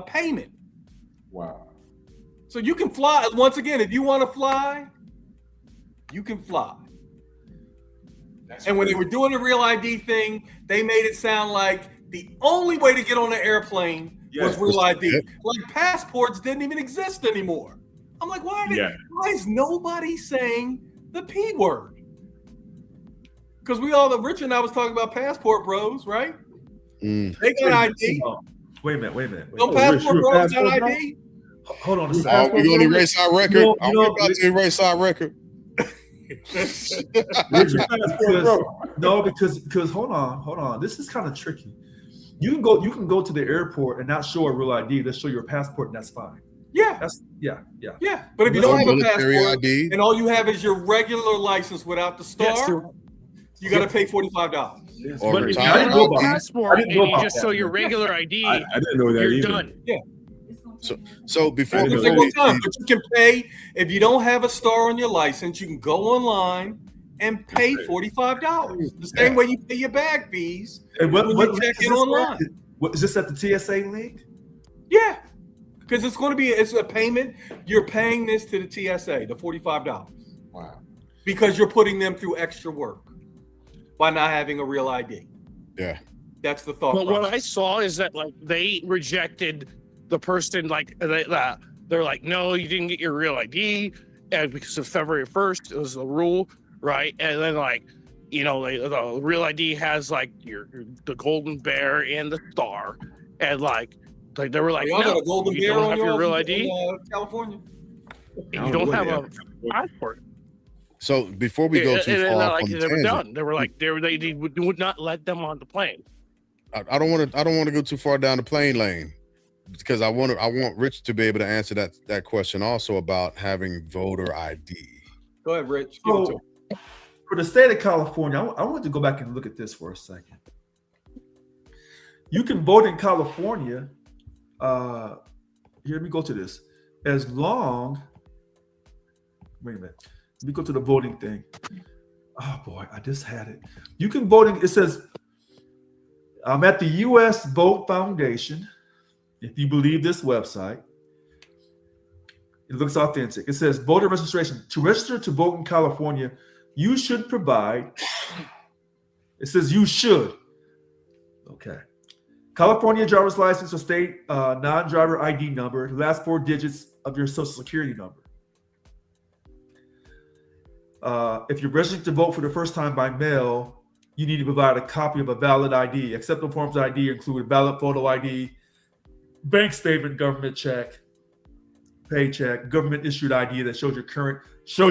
payment. Wow. So you can fly. Once again, if you want to fly, you can fly. And when they were doing the real ID thing, they made it sound like the only way to get on the airplane was real ID. Yeah. Like passports didn't even exist anymore. I'm like, why is nobody saying the P word? Because Richard and I was talking about passport bros, right? Mm. They got ID. Wait a minute. No Rich, passport you a bros got passport ID. Hold on a Are second. we gonna erase our record? You know- Are you we know- about to erase our record? Because hold on. This is kind of tricky. You can go to the airport and not show a real ID. Let's show your passport, and that's fine. Yeah, Yeah. but if you No don't have a military passport ID. and all you have is your regular license without the star, Yes, you're- you got to pay $45. Or But If you I retired didn't have know a about ID. that. passport I and didn't know you about just that. show your regular ID, I didn't know that you're either. done. So before I Every didn't before know single we time. But you can pay if you don't have a star on your license. You can go online and pay $45. The same way you pay your bag fees. And When you what check is in this online. at? What is this at the TSA link? Yeah, because it's a payment. You're paying this to the TSA, the $45, Wow. because you're putting them through extra work by not having a real ID. Yeah. That's the thought But what process. I saw is that like they rejected the person. Like they're like, no, you didn't get your real ID, and because of February 1st, it was the rule, right? And then like, the real ID has like the golden bear and the star, and like they were like, Y'all no, got a golden you bear don't on have your real in, ID, California. you don't have a passport. So before we go too And then, far like from the they were tangent, done. They were like they would not let them on the plane. I don't want to go too far down the plane lane because I want Rich to be able to answer that question also about having voter ID. Go ahead, Rich. Give it to So, him. for the state of California, I want to go back and look at this for a second. You can vote in California. Here, let me go to this. As long, wait a minute. Let me go to the voting thing. Oh boy, I just had it. You can vote in, it says, I'm at the U.S. Vote Foundation. If you believe this website, it looks authentic. It says voter registration. To register to vote in California, you should provide, it says you should. Okay. California driver's license or state non-driver ID number, the last 4 digits of your social security number. If you're registered to vote for the first time by mail, you need to provide a copy of a valid ID. Acceptable forms of ID include a valid photo ID, bank statement, government check, paycheck, government issued ID that shows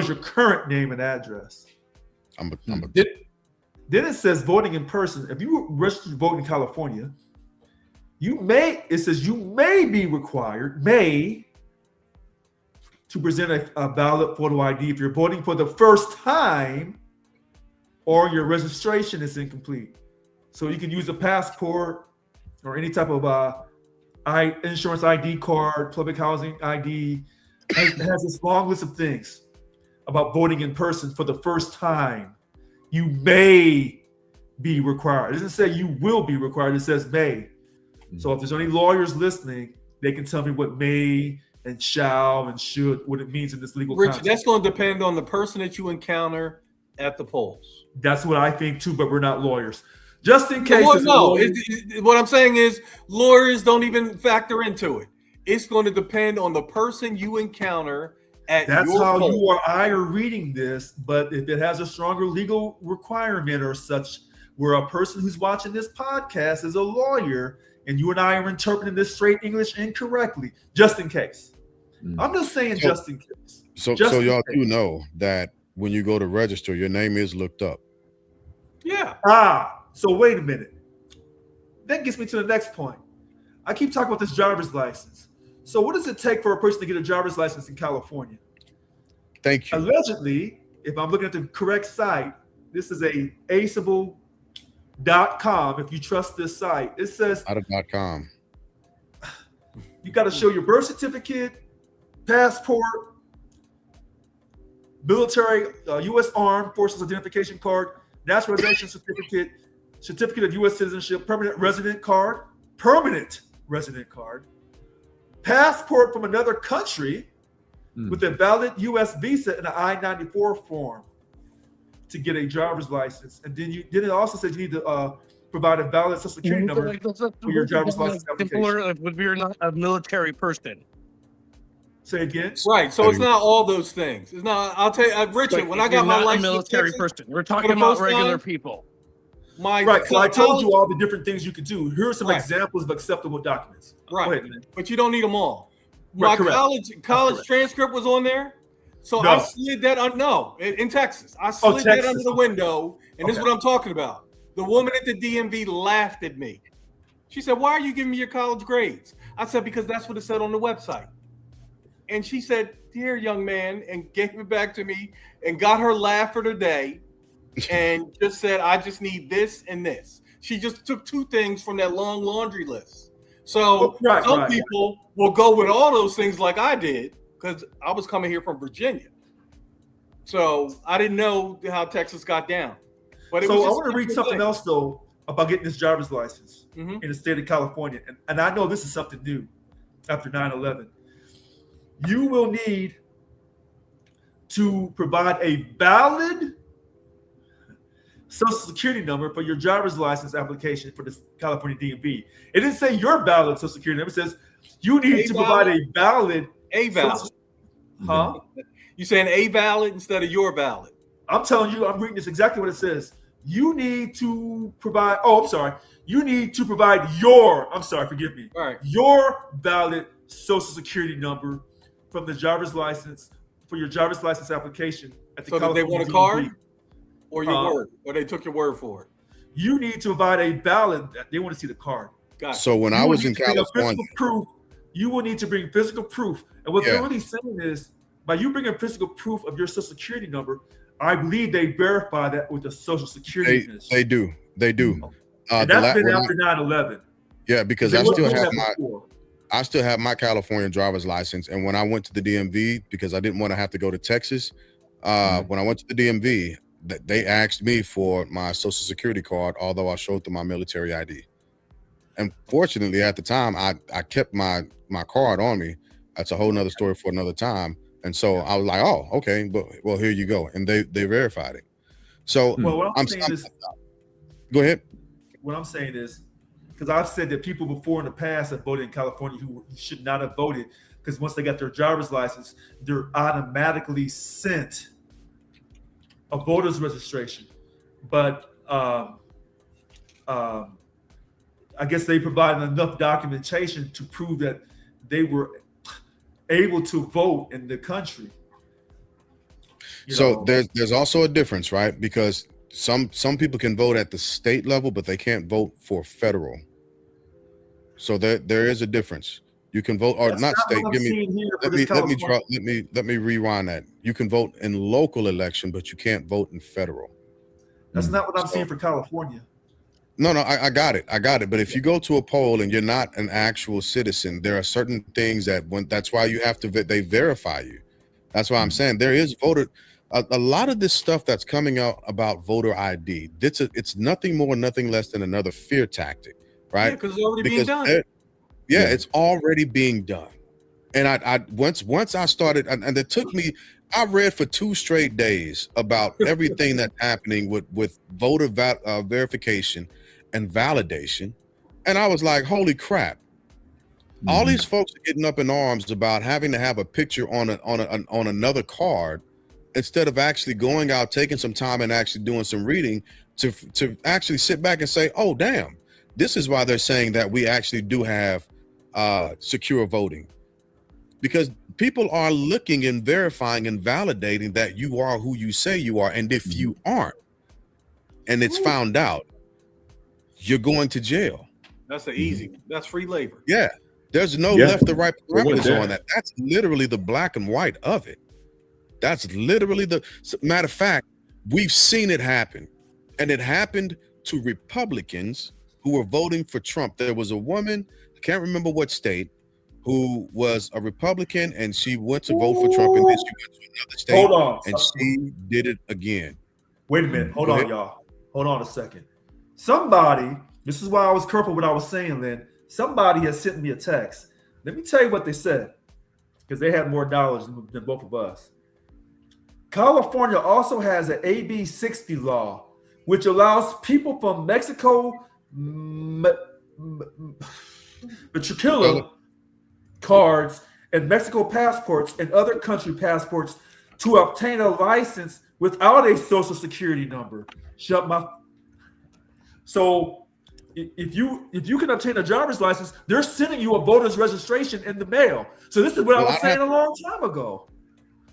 your current name and address. I'm Then it says voting in person. If you registered to vote in California, you may be required to present a valid photo ID if you're voting for the first time or your registration is incomplete. So you can use a passport or any type of insurance ID card, public housing ID. It has this long list of things about voting in person for the first time. You may be required. It doesn't say you will be required. It says may. So if there's any lawyers listening, they can tell me what may and shall and should, what it means in this legal Rich, context. that's going to depend on the person that you encounter at the polls. That's what I think too, but we're not lawyers. Just in case. Well, no, what I'm saying is lawyers don't even factor into it. It's going to depend on the person you encounter at That's your how poll. you or I are reading this, but if it has a stronger legal requirement or such, where a person who's watching this podcast is a lawyer and you and I are interpreting this straight English incorrectly, just in case. I'm just saying just in case. So Just in y'all case. do know that when you go to register, your name is looked up. Yeah. So wait a minute. That gets me to the next point. I keep talking about this driver's license. So what does it take for a person to get a driver's license in California? Thank you. Allegedly, if I'm looking at the correct site, this is a aceable.com. If you trust this site, it says Out.com. you got to show your birth certificate, passport, military, U.S. Armed Forces identification card, naturalization certificate, certificate of U.S. citizenship, permanent resident card, passport from another country with a valid U.S. visa and an I-94 form to get a driver's license. And then it also says you need to provide a valid social security number for your driver's license application. Simpler if you're not a military person. Say again. Right. So it's not all those things. It's not. I'll tell you, Richard. When I got my license, a military person, we're talking the about first regular time, people. Right. So I told you all the different things you could do. Here are some examples of acceptable documents. Right. Go ahead, man. But you don't need them all. My Right, correct. college correct. transcript was on there. So No. I slid that in Texas. I slid that Texas. under the window, and this is Okay. what I'm talking about. The woman at the DMV laughed at me. She said, "Why are you giving me your college grades?" I said, "Because that's what it said on the website." And she said, "Dear young man," and gave it back to me and got her laugh for the day and just said, "I just need this and this." She just took two things from that long laundry list. So some people will go with all those things like I did because I was coming here from Virginia. So I didn't know how Texas got down. But So I want to read something else, though, about getting this driver's license in the state of California. And I know this is something new after 9/11. You will need to provide a valid social security number for your driver's license application for the California DMV. It didn't say your valid social security number. It says you need to provide a valid. Huh? You saying a valid instead of your valid? I'm telling you, I'm reading this exactly what it says. You need to provide. Oh, I'm sorry. You need to provide your. I'm sorry. Forgive me. All right. Your valid social security number from the driver's license for your driver's license application at the So did they want a DMV. card or your word, or they took your word for it? You need to provide a valid. They want to see the card. Gotcha. So when I was in California, physical proof, you will need to bring physical proof. And what they're really saying is, by you bringing physical proof of your social security number, I believe they verify that with the social security. They do. And that's been after 9/11. Yeah, because They I weren't still doing have that before. I still have my California driver's license. And when I went to the DMV, because I didn't want to have to go to Texas, when I went to the DMV, they asked me for my social security card, although I showed them my military ID. And fortunately, at the time, I kept my card on me. That's a whole nother story for another time. And so I was like, oh, okay, but well, here you go. And they verified it. So what I'm saying is, go ahead. What I'm saying is, because I've said that people before in the past have voted in California who should not have voted, because once they got their driver's license, they're automatically sent a voter's registration. But I guess they provided enough documentation to prove that they were able to vote in the country. So there's also a difference, right? Because some people can vote at the state level, but they can't vote for federal. So there is a difference. You can vote, or not state. Let me rewind that. You can vote in local election, but you can't vote in federal. That's not what I'm seeing for California. No, I got it. But if you go to a poll and you're not an actual citizen, there are certain things that's why you have to, they verify you. That's why I'm saying there is a lot of this stuff that's coming out about voter ID, it's nothing more, nothing less than another fear tactic, right? Yeah, because it's already being done. Yeah, it's already being done. And I once I started, and it took me, I read for 2 straight days about everything that's happening with voter verification and validation, and I was like, holy crap! All these folks are getting up in arms about having to have a picture on another card instead of actually going out, taking some time and actually doing some reading to actually sit back and say, oh damn, this is why they're saying that we actually do have secure voting, because people are looking and verifying and validating that you are who you say you are, and if you aren't, and it's found out, you're going to jail. That's the easy one. That's free labor. Yeah, there's no left or right parameters on that. That's literally the black and white of it. That's literally the matter of fact. We've seen it happen, and it happened to Republicans who were voting for Trump. There was a woman, I can't remember what state, who was a Republican, and she went to vote for Trump, and then she went to another state, Hold on. and she did it again. Wait a minute. Hold Go on, ahead. y'all. Hold on a second. Somebody, this is why I was careful what I was saying, Lynn. Somebody has sent me a text. Let me tell you what they said, because they had more dollars than both of us. California also has an AB 60 law, which allows people from Mexico, matricular cards, and Mexico passports and other country passports to obtain a license without a social security number. So if you can obtain a driver's license, they're sending you a voter's registration in the mail. So this is what I was saying a long time ago.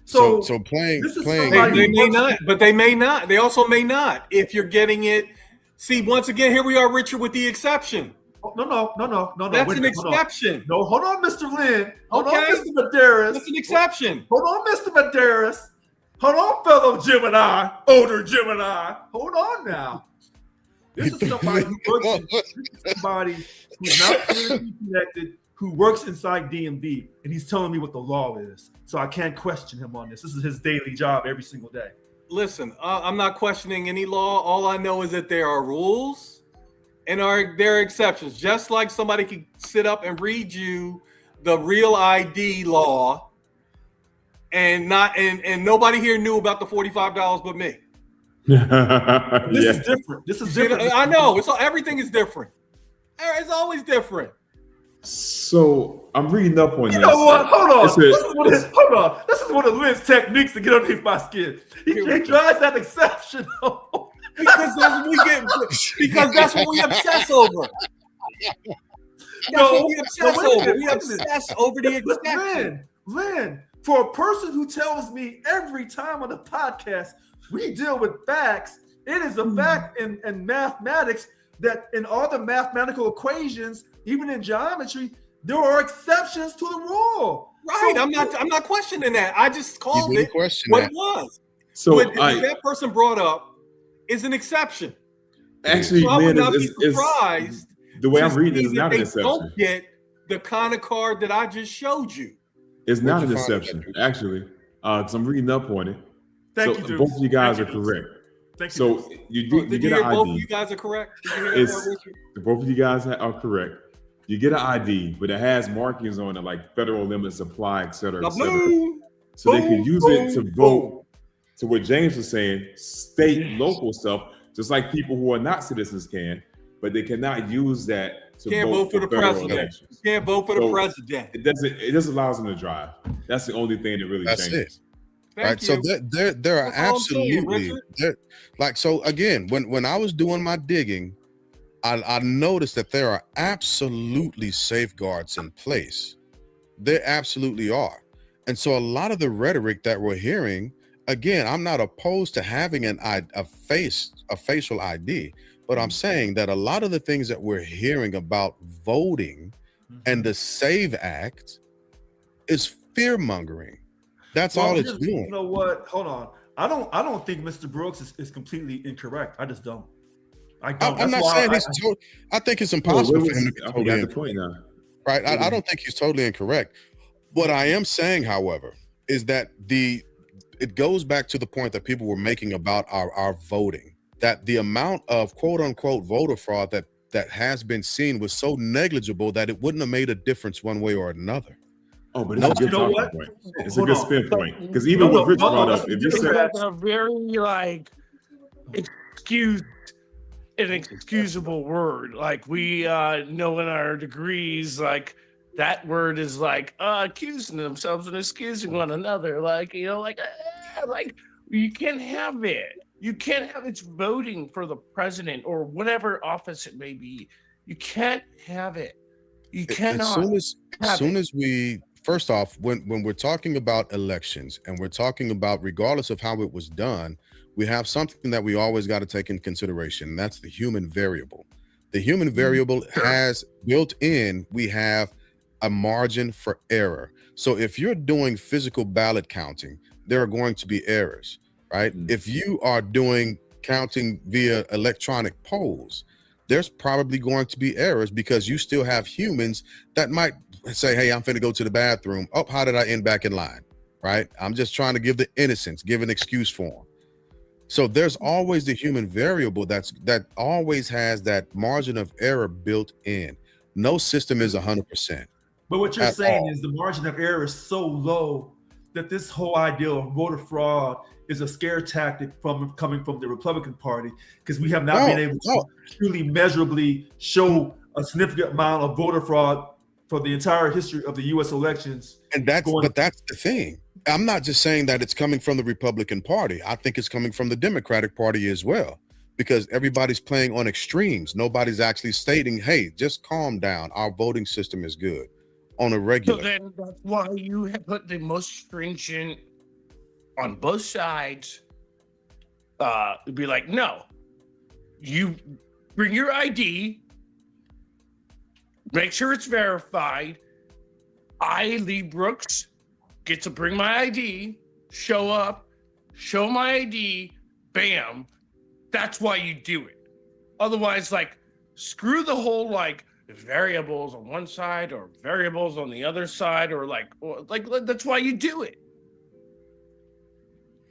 So playing. They may not, but they may not. They also may not if you're getting it. See, once again, here we are, Richard, with the exception. No. That's an exception. No, hold on, Mr. Lynn. Hold on, Okay. Mr. Medeiros. That's an exception. Hold on, Mr. Medeiros. Hold on, fellow Gemini, older Gemini. Hold on now. This is somebody who's not politically connected, who works inside DMV, and he's telling me what the law is. So I can't question him on this. This is his daily job every single day. Listen, I'm not questioning any law. All I know is that there are rules and there are exceptions. Just like somebody could sit up and read you the real ID law, and nobody here knew about the $45 but me. This is different. This is different. I know. Everything is different. It's always different. So I'm reading up on this. You know what? Hold on. Hold on. This is one of Lynn's techniques to get underneath my skin. He drives that exception. Because that's what we obsess over. That's what we obsess over. We obsess over the exception. Lynn, for a person who tells me every time on the podcast we deal with facts, it is a fact in mathematics that in all the mathematical equations, even in geometry, there are exceptions to the rule. Right. So, I'm not questioning that. I just called it what it was. So what that person brought up is an exception. Actually, so I would not be surprised. The way I'm reading it is not an they exception. Don't get the kind of card that I just showed you. It's not an exception, actually. Because I'm reading up on it. Thank you, both of you guys are correct. Thank you. So you get an ID. Both of you guys are correct. Both of you guys are correct. You get an ID, but it has markings on it like federal limits apply, et cetera, et cetera. So they can use it to vote. To what James was saying, state, local stuff, just like people who are not citizens can, but they cannot use that to vote for the president. Elections. You can't vote for the president. It just allows them to drive. That's the only thing that really changes. Right. So there are absolutely so again, when I was doing my digging, I noticed that there are absolutely safeguards in place. There absolutely are. And so a lot of the rhetoric that we're hearing, again, I'm not opposed to having a facial ID, but I'm saying that a lot of the things that we're hearing about voting and the SAVE Act is fear mongering. That's all it's doing. You know what? Hold on. I don't think Mr. Brooks is completely incorrect. I just don't. I don't. I'm not saying I think it's impossible for him to be totally point now. Right. I don't think he's totally incorrect. What I am saying, however, is that it goes back to the point that people were making about our voting, that the amount of quote unquote voter fraud that has been seen was so negligible that it wouldn't have made a difference one way or another. Oh, but it's a good You know talking what? point. It's a Hold good on. spin point. Because even what Rich brought up, if you It's said like a very like inexcusable word. Like we know in our degrees, like that word is like accusing themselves and excusing one another. Like, you know, like you can't have it. You can't have it's voting for the president or whatever office it may be. You can't have it. You cannot. As soon as we, first off, when we're talking about elections and we're talking about regardless of how it was done, we have something that we always got to take in consideration. And that's the human variable. The human variable has built in, we have a margin for error. So if you're doing physical ballot counting, there are going to be errors, right? If you are doing counting via electronic polls, there's probably going to be errors because you still have humans that might say, hey, I'm finna go to the bathroom. Oh, how did I end back in line? Right? I'm just trying to give the innocence, give an excuse for them. So there's always the human variable that always has that margin of error built in. No system is 100%. But what you're At saying all. is the margin of error is so low that this whole idea of voter fraud is a scare tactic coming from the Republican Party, because we have not been able to truly measurably show a significant amount of voter fraud for the entire history of the U.S. elections. And that's the thing. I'm not just saying that it's coming from the Republican Party. I think it's coming from the Democratic Party as well, because everybody's playing on extremes. Nobody's actually stating, hey, just calm down. Our voting system is good on a regular. So then that's why you have put the most stringent on both sides. Be like, no, you bring your ID, make sure it's verified. I, Lee Brooks, get to bring my ID, show up, show my ID, bam. That's why you do it. Otherwise, like, screw the whole like variables on one side or variables on the other side, or like that's why you do it.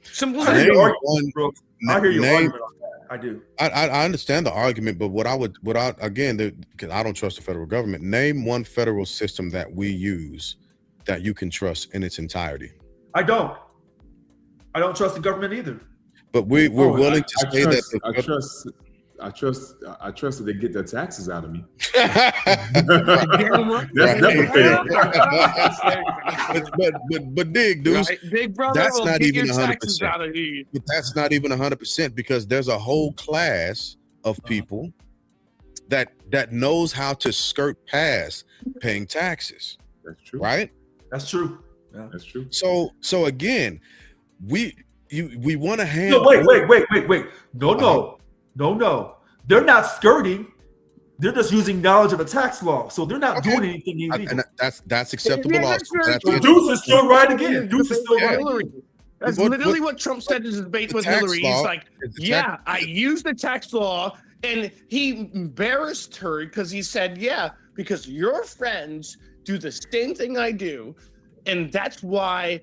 Simple I as hear that. your argument, Brooks. I hear your argument on that. I do. I understand the argument, but because I don't trust the federal government, name one federal system that we use that you can trust in its entirety. I don't trust the government either. But we're willing to say that I trust that they get their taxes out of me. That's never fair. but dig, dude, Right? Big brother that's will not get even your taxes 100%. out of you. But that's not even 100%, because there's a whole class of people that knows how to skirt past paying taxes. That's true. Right? That's true. Yeah. That's true. So again, we want to hand. No, wait. No. They're not skirting. They're just using knowledge of a tax law. So they're not doing anything illegal. And that's acceptable. Yeah, Also. that's That's Deuce is still right again. Deuce is still Yeah. right. Hillary. That's literally what Trump said in his debate the with tax Hillary. law He's like, is the yeah, tax- I used the tax law. And he embarrassed her because he said, yeah, because your friends do the same thing I do. And that's why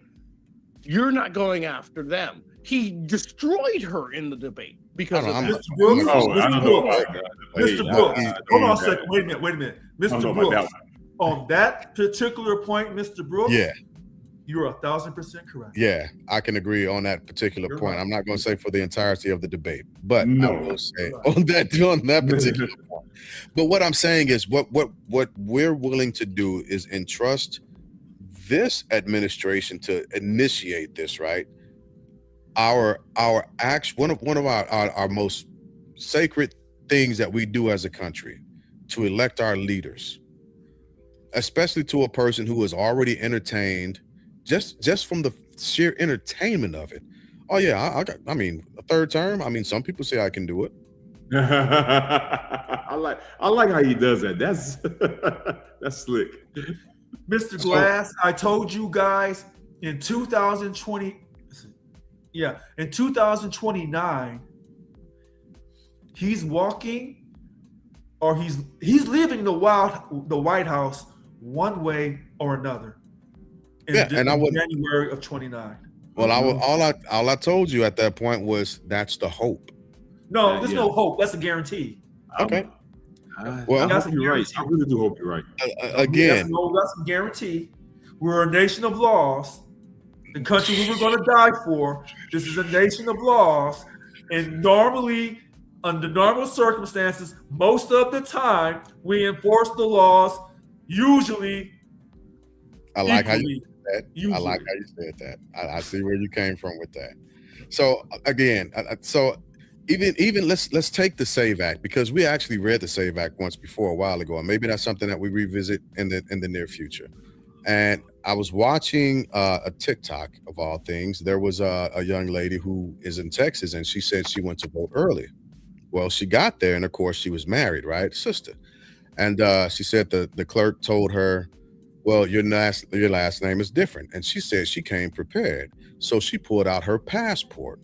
you're not going after them. He destroyed her in the debate because of I'm- that. Mr. Brooks, Oh, I don't know about that. Mr. Hey, Brooks, I hold on a don't second. Wait a minute. I don't know Mr. about that Brooks, on that particular point, Mr. Brooks, Yeah, you're 1,000% correct. yeah, I can agree on that particular You're point. right. I'm not going to say for the entirety of the debate, but No. I will say on that particular point. But what I'm saying is, what we're willing to do is entrust this administration to initiate this, right? One of our most sacred things that we do as a country, to elect our leaders, especially to a person who is already entertained just from the sheer entertainment of it. Oh yeah, I mean, a third term. I mean, some people say I can do it. I like how he does that. That's slick. Mr. Glass, I told you guys in 2029, he's walking, or he's leaving the White House one way or another. In Yeah, and I would- January of 29. Well, all I told you at that point was that's the hope. No, there's no hope. That's a guarantee. Okay. Well, I That's hope you're right. I really do hope you're right. Again, that's a guarantee. We're a nation of laws. The country we were going to die for. This is a nation of laws, and normally, under normal circumstances, most of the time, we enforce the laws. Usually, I like how you equally. said that. I like how you said that. I see where you came from with that. So again, even let's take the SAVE Act, because we actually read the SAVE Act once before a while ago, and maybe that's something that we revisit in the near future. And I was watching a TikTok of all things. There was a young lady who is in Texas, and she said she went to vote early. Well, she got there, and of course, she was married, right, sister. And she said the clerk told her, "Well, your last name is different." And she said she came prepared, so she pulled out her passport.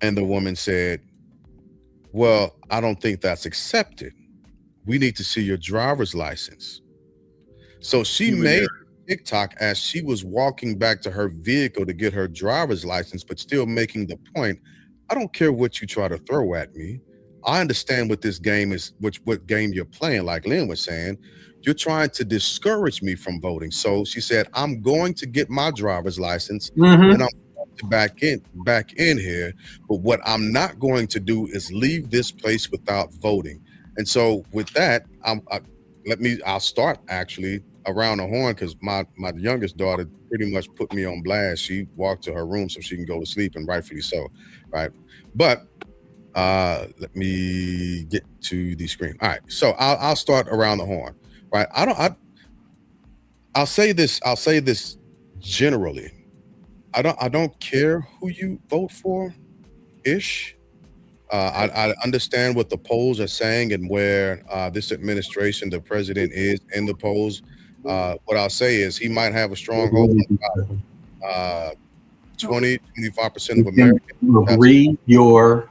And the woman said, "Well, I don't think that's accepted. We need to see your driver's license." So she made TikTok as she was walking back to her vehicle to get her driver's license, but still making the point, I don't care what you try to throw at me. I understand what this game is, what game you're playing. Like Lynn was saying, you're trying to discourage me from voting. So she said, I'm going to get my driver's license and I'm going to back in here. But what I'm not going to do is leave this place without voting. And so with that, I'll start actually around the horn, because my youngest daughter pretty much put me on blast. She walked to her room so she can go to sleep, and rightfully so, right? But let me get to the screen. All right, so I'll start around the horn, right? I'll say this generally. I don't care who you vote for, ish. I understand what the polls are saying and where this administration, the president, is in the polls. What I'll say is he might have a strong hold on about 20-25% of Americans. Agree your.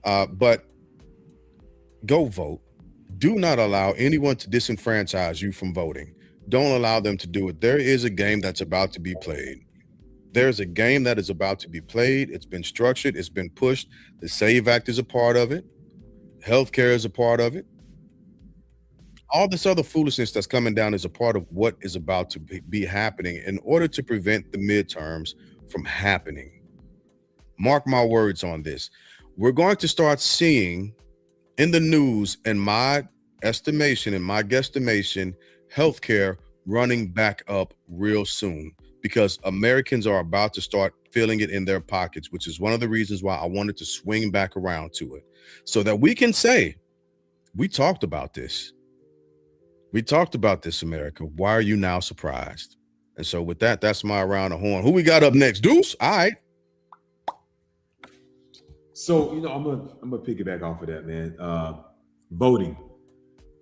But go vote. Do not allow anyone to disenfranchise you from voting. Don't allow them to do it. There is a game that's about to be played. There's a game that is about to be played. It's been structured. It's been pushed. The SAVE Act is a part of it. Healthcare is a part of it. All this other foolishness that's coming down is a part of what is about to be happening in order to prevent the midterms from happening. Mark my words on this. We're going to start seeing in the news, in my estimation, in my guesstimation, healthcare running back up real soon, because Americans are about to start feeling it in their pockets, which is one of the reasons why I wanted to swing back around to it, so that we can say, we talked about this. We talked about this, America. Why are you now surprised? And so with that, that's my around the horn. Who we got up next? Deuce? All right. So, I'm gonna piggyback off of that, man. Voting.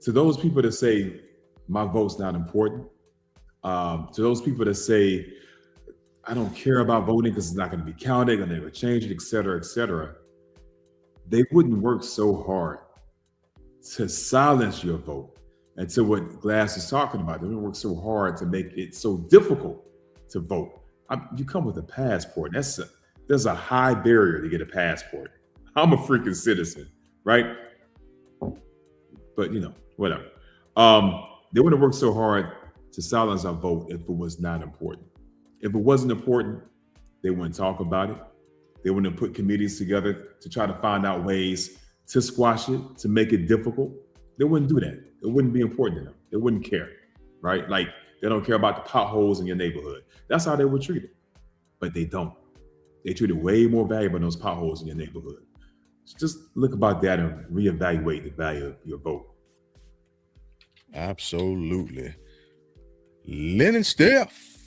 To those people that say my vote's not important, to those people that say I don't care about voting because it's not going to be counted, going to never change it, et cetera, they wouldn't work so hard to silence your vote. And to what Glass is talking about, they wouldn't work so hard to make it so difficult to vote. You come with a passport. There's a high barrier to get a passport. I'm a freaking citizen, right? But whatever. They wouldn't work so hard to silence our vote if it was not important. If it wasn't important, they wouldn't talk about it. They wouldn't put committees together to try to find out ways to squash it, to make it difficult. They wouldn't do that. It wouldn't be important to them. They wouldn't care, right? Like they don't care about the potholes in your neighborhood. That's how they would treat it. But they don't. They treat it way more valuable than those potholes in your neighborhood. So just look about that and reevaluate the value of your vote. Absolutely. Lynn and Steph.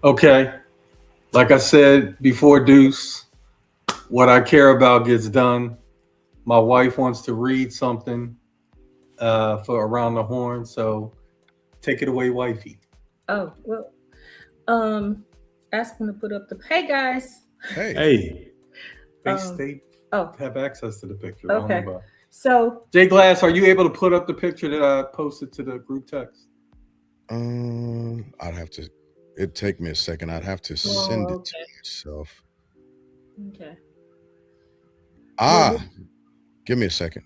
Okay. Like I said before, Deuce, what I care about gets done. My wife wants to read something for Around the Horn, so take it away, wifey. Oh, well, ask them to put up the, hey guys. Hey. They have access to the picture. Okay. I don't know about. So Jay Glass, are you able to put up the picture that I posted to the group text? I'd have to. It'd take me a second. I'd have to send it okay. to myself. Okay. Give me a second.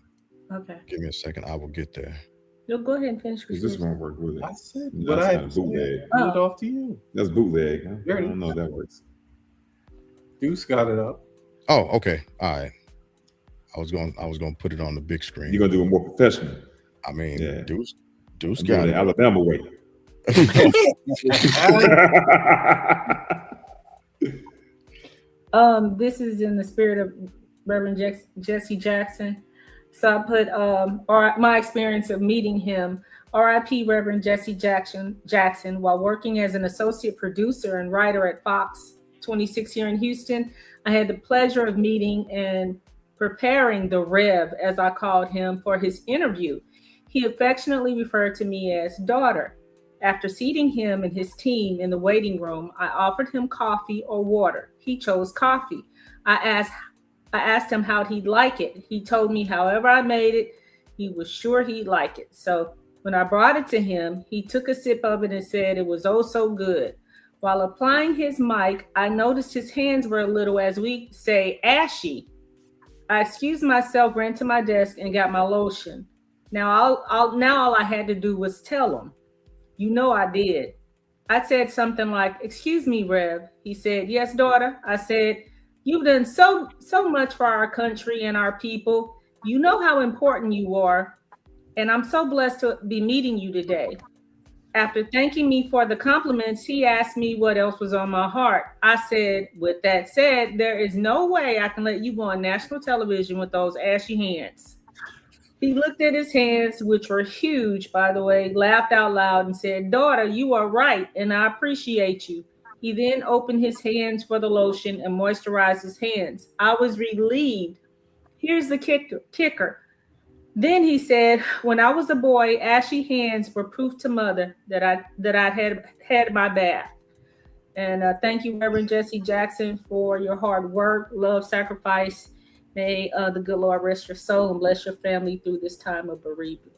Okay. Give me a second. I will get there. No, go ahead and finish. Because this won't work with it. I said That's what I kind had of to say. bootleg. Hand it off to you. That's bootleg. Huh? There I it don't know if that works. Deuce got it up. Oh, okay. All right. I was going to put it on the big screen. You're gonna do it more professional. I mean, Yeah. Deuce I'm got doing it. the Alabama way. This is in the spirit of Reverend Jesse Jackson. So I put or my experience of meeting him, RIP Reverend Jesse Jackson, while working as an associate producer and writer at Fox 26 here in Houston. I had the pleasure of meeting and preparing the Rev, as I called him, for his interview. He affectionately referred to me as daughter. After seating him and his team in the waiting room, I offered him coffee or water. He chose coffee. I asked him how he'd like it. He told me however I made it, he was sure he'd like it. So when I brought it to him, he took a sip of it and said it was oh so good. While applying his mic, I noticed his hands were a little, as we say, ashy. I excused myself, ran to my desk, and got my lotion. Now all I had to do was tell him. You know I did. I said something like, "Excuse me, Rev." He said, "Yes, daughter." I said, "You've done so much for our country and our people. You know how important you are, and I'm so blessed to be meeting you today." After thanking me for the compliments, he asked me what else was on my heart. I said, "With that said, there is no way I can let you go on national television with those ashy hands." He looked at his hands, which were huge, by the way, laughed out loud and said, "Daughter, you are right, and I appreciate you." He then opened his hands for the lotion and moisturized his hands. I was relieved. Here's the kicker. Then he said, "When I was a boy, ashy hands were proof to mother that I'd had my bath." And thank you, Reverend Jesse Jackson, for your hard work, love, sacrifice. May the good Lord rest your soul and bless your family through this time of bereavement.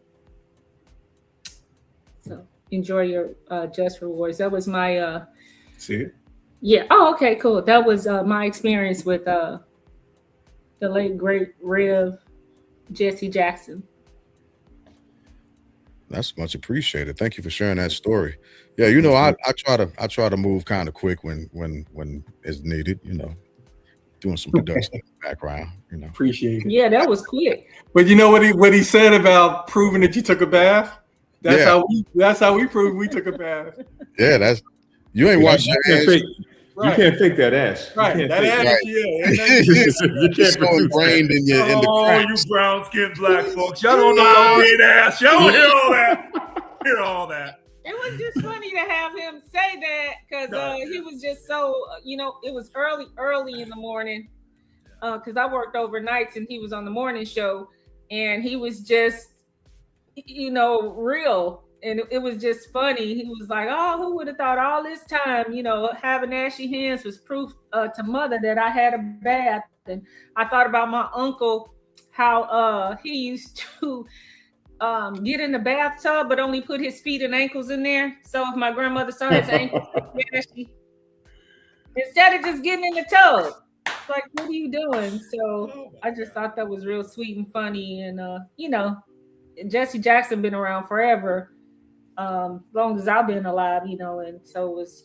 So enjoy your just rewards. That was my See it? yeah. Oh, okay, cool. That was my experience with the late great Rev Jesse Jackson. That's much appreciated. Thank you for sharing that story. Yeah, you know, I try to move kind of quick when it's needed, you know, doing some production in the background, you know. Appreciate it. Yeah, that was quick. But you know what he said about proving that you took a bath? That's Yeah. how we proved we took a bath. Yeah, that's you ain't washed your hands. You can't fake that ass. You Right. can't That fake ass, Right. yeah. You can't It's so produce ingrained in your in the Oh, cracks. you brown skinned black folks. Y'all don't know no great ass. Y'all don't hear all that. Hear all that. It was just funny to have him say that because he was just so, it was early in the morning because I worked overnights and he was on the morning show and he was just, real. And it was just funny. He was like, "Oh, who would have thought all this time, having ashy hands was proof to mother that I had a bath." And I thought about my uncle, how he used to get in the bathtub, but only put his feet and ankles in there. So if my grandmother saw his ankles ashy, instead of just getting in the tub, it's like, what are you doing? So I just thought that was real sweet and funny. And, Jesse Jackson been around forever. As long as I've been alive, and so it was,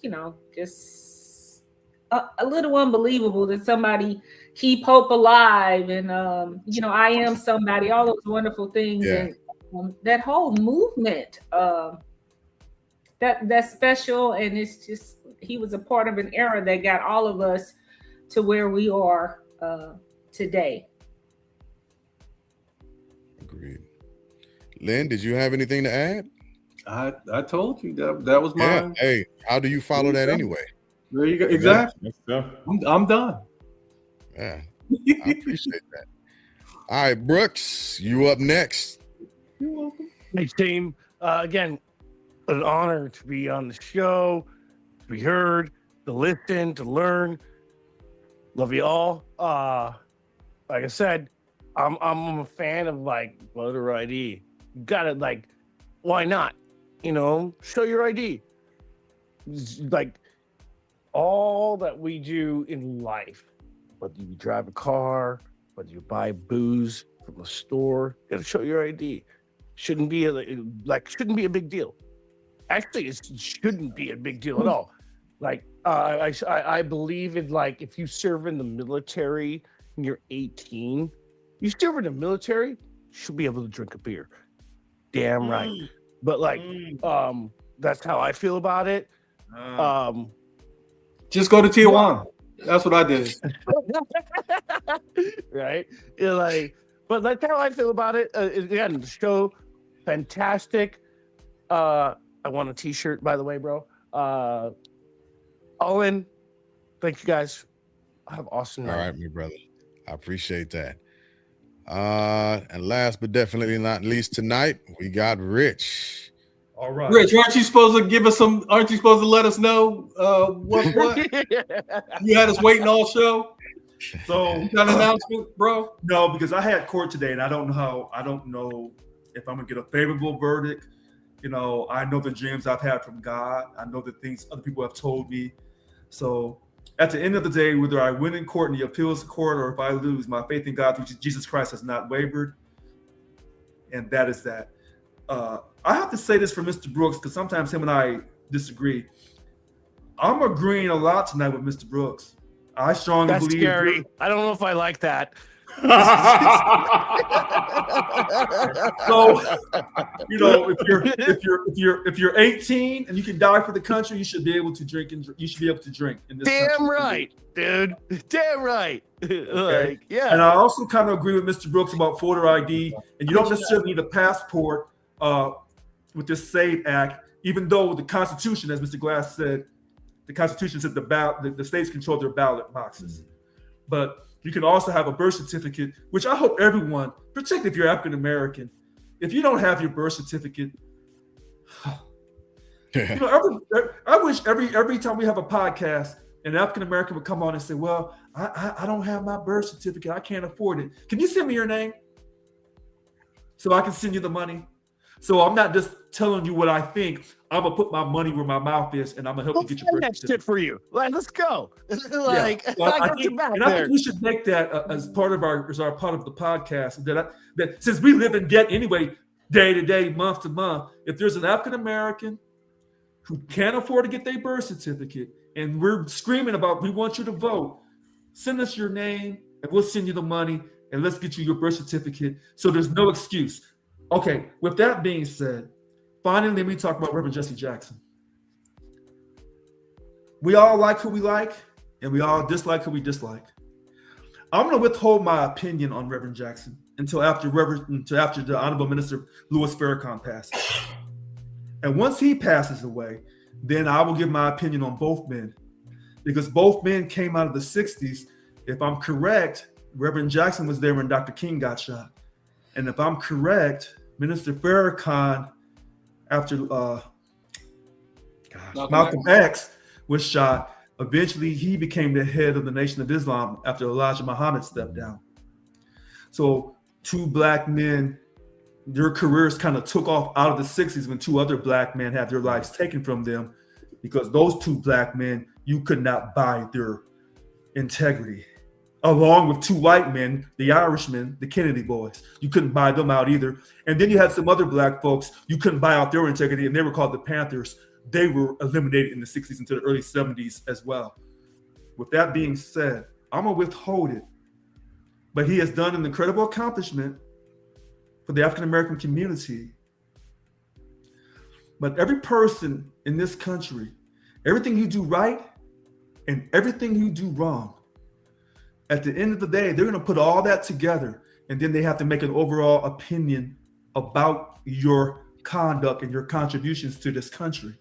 just a little unbelievable that somebody keep hope alive and, I am somebody, all those wonderful things. Yeah. And that whole movement, that's special. And it's just, he was a part of an era that got all of us to where we are today. Agreed. Lynn, did you have anything to add? I told you that was Yeah. mine. Hey, how do you follow that anyway? There you go. Exactly. That's I'm done. Yeah, I appreciate that. All right, Brooks, you up next. You're welcome. Hey, team. Again, an honor to be on the show, to be heard, to listen, to learn. Love you all. Like I said, I'm a fan of like voter ID. You gotta why not? show your ID. Like all that we do in life, whether you drive a car, whether you buy booze from a store, you gotta show your ID. Shouldn't be a big deal. Actually, it shouldn't be a big deal at all. Like I believe in, like, if you serve in the military and you're 18, you serve in the military, you should be able to drink a beer. Damn right. But like, that's how I feel about it. Just go to Tijuana. That's what I did. Right? But that's how I feel about it. Again, the show, fantastic. I want a t-shirt, by the way, bro. Owen, thank you guys. Have awesome night. All right, my brother. I appreciate that. And last but definitely not least tonight, we got Rich. All right. Rich, aren't you supposed to give us some? Aren't you supposed to let us know what you had us waiting all show? So You got an announcement, bro? no, because I had court today, and I don't know if I'm gonna get a favorable verdict. I know the dreams I've had from God. I know the things other people have told me. So at the end of the day, whether I win in court in the appeals court or if I lose, my faith in God through Jesus Christ has not wavered. And that is that. I have to say this for Mr. Brooks, because sometimes him and I disagree. I'm agreeing a lot tonight with Mr. Brooks. I strongly That's believe. scary. I don't know if I like that. So, if you're 18 and you can die for the country, you should be able to drink in this Damn country. right, dude. Damn right. Like, yeah. And I also kind of agree with Mr. Brooks about voter ID, and you don't necessarily need a passport with this SAVE Act, even though the Constitution, as Mr. Glass said, the Constitution said the states control their ballot boxes. But you can also have a birth certificate, which I hope everyone, particularly if you're African American, if you don't have your birth certificate, I wish every time we have a podcast, an African American would come on and say, "Well, I don't have my birth certificate. I can't afford it. Can you send me your name so I can send you the money?" So I'm not just telling you what I think. I'm gonna put my money where my mouth is, and I'm gonna help you get your birth that certificate. shit for you. Like, let's go. Well, I got your back I there. think we should make that as part of our part of the podcast. That since we live in debt anyway, day to day, month to month, if there's an African American who can't afford to get their birth certificate, and we're screaming about, we want you to vote, send us your name, and we'll send you the money, and let's get you your birth certificate. So there's no excuse. Okay. With that being said, finally, let me talk about Reverend Jesse Jackson. We all like who we like, and we all dislike who we dislike. I'm going to withhold my opinion on Reverend Jackson until after the Honorable Minister Louis Farrakhan passes. And once he passes away, then I will give my opinion on both men, because both men came out of the 60s. If I'm correct, Reverend Jackson was there when Dr. King got shot. And if I'm correct, Minister Farrakhan, after Malcolm X was shot, eventually he became the head of the Nation of Islam after Elijah Muhammad stepped down. So two black men, their careers kind of took off out of the 60s when two other black men had their lives taken from them, because those two black men, you could not buy their integrity. Along with two white men, the Irishmen, the Kennedy boys. You couldn't buy them out either. And then you had some other black folks, you couldn't buy out their integrity, and they were called the Panthers. They were eliminated in the 60s into the early 70s as well. With that being said, I'm going to withhold it. But he has done an incredible accomplishment for the African American community. But every person in this country, everything you do right and everything you do wrong, at the end of the day, they're going to put all that together, and then they have to make an overall opinion about your conduct and your contributions to this country.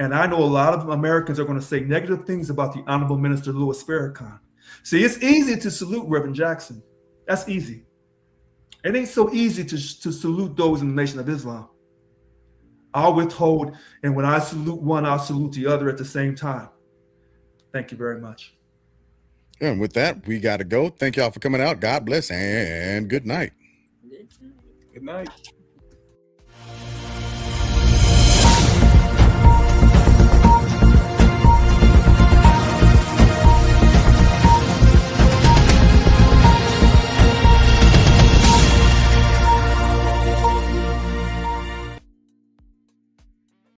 And I know a lot of Americans are going to say negative things about the Honorable Minister Louis Farrakhan. See, it's easy to salute Reverend Jackson. That's easy. It ain't so easy to salute those in the Nation of Islam. I'll withhold, and when I salute one, I'll salute the other at the same time. Thank you very much. And with that, we got to go. Thank y'all for coming out. God bless and good night. Good night.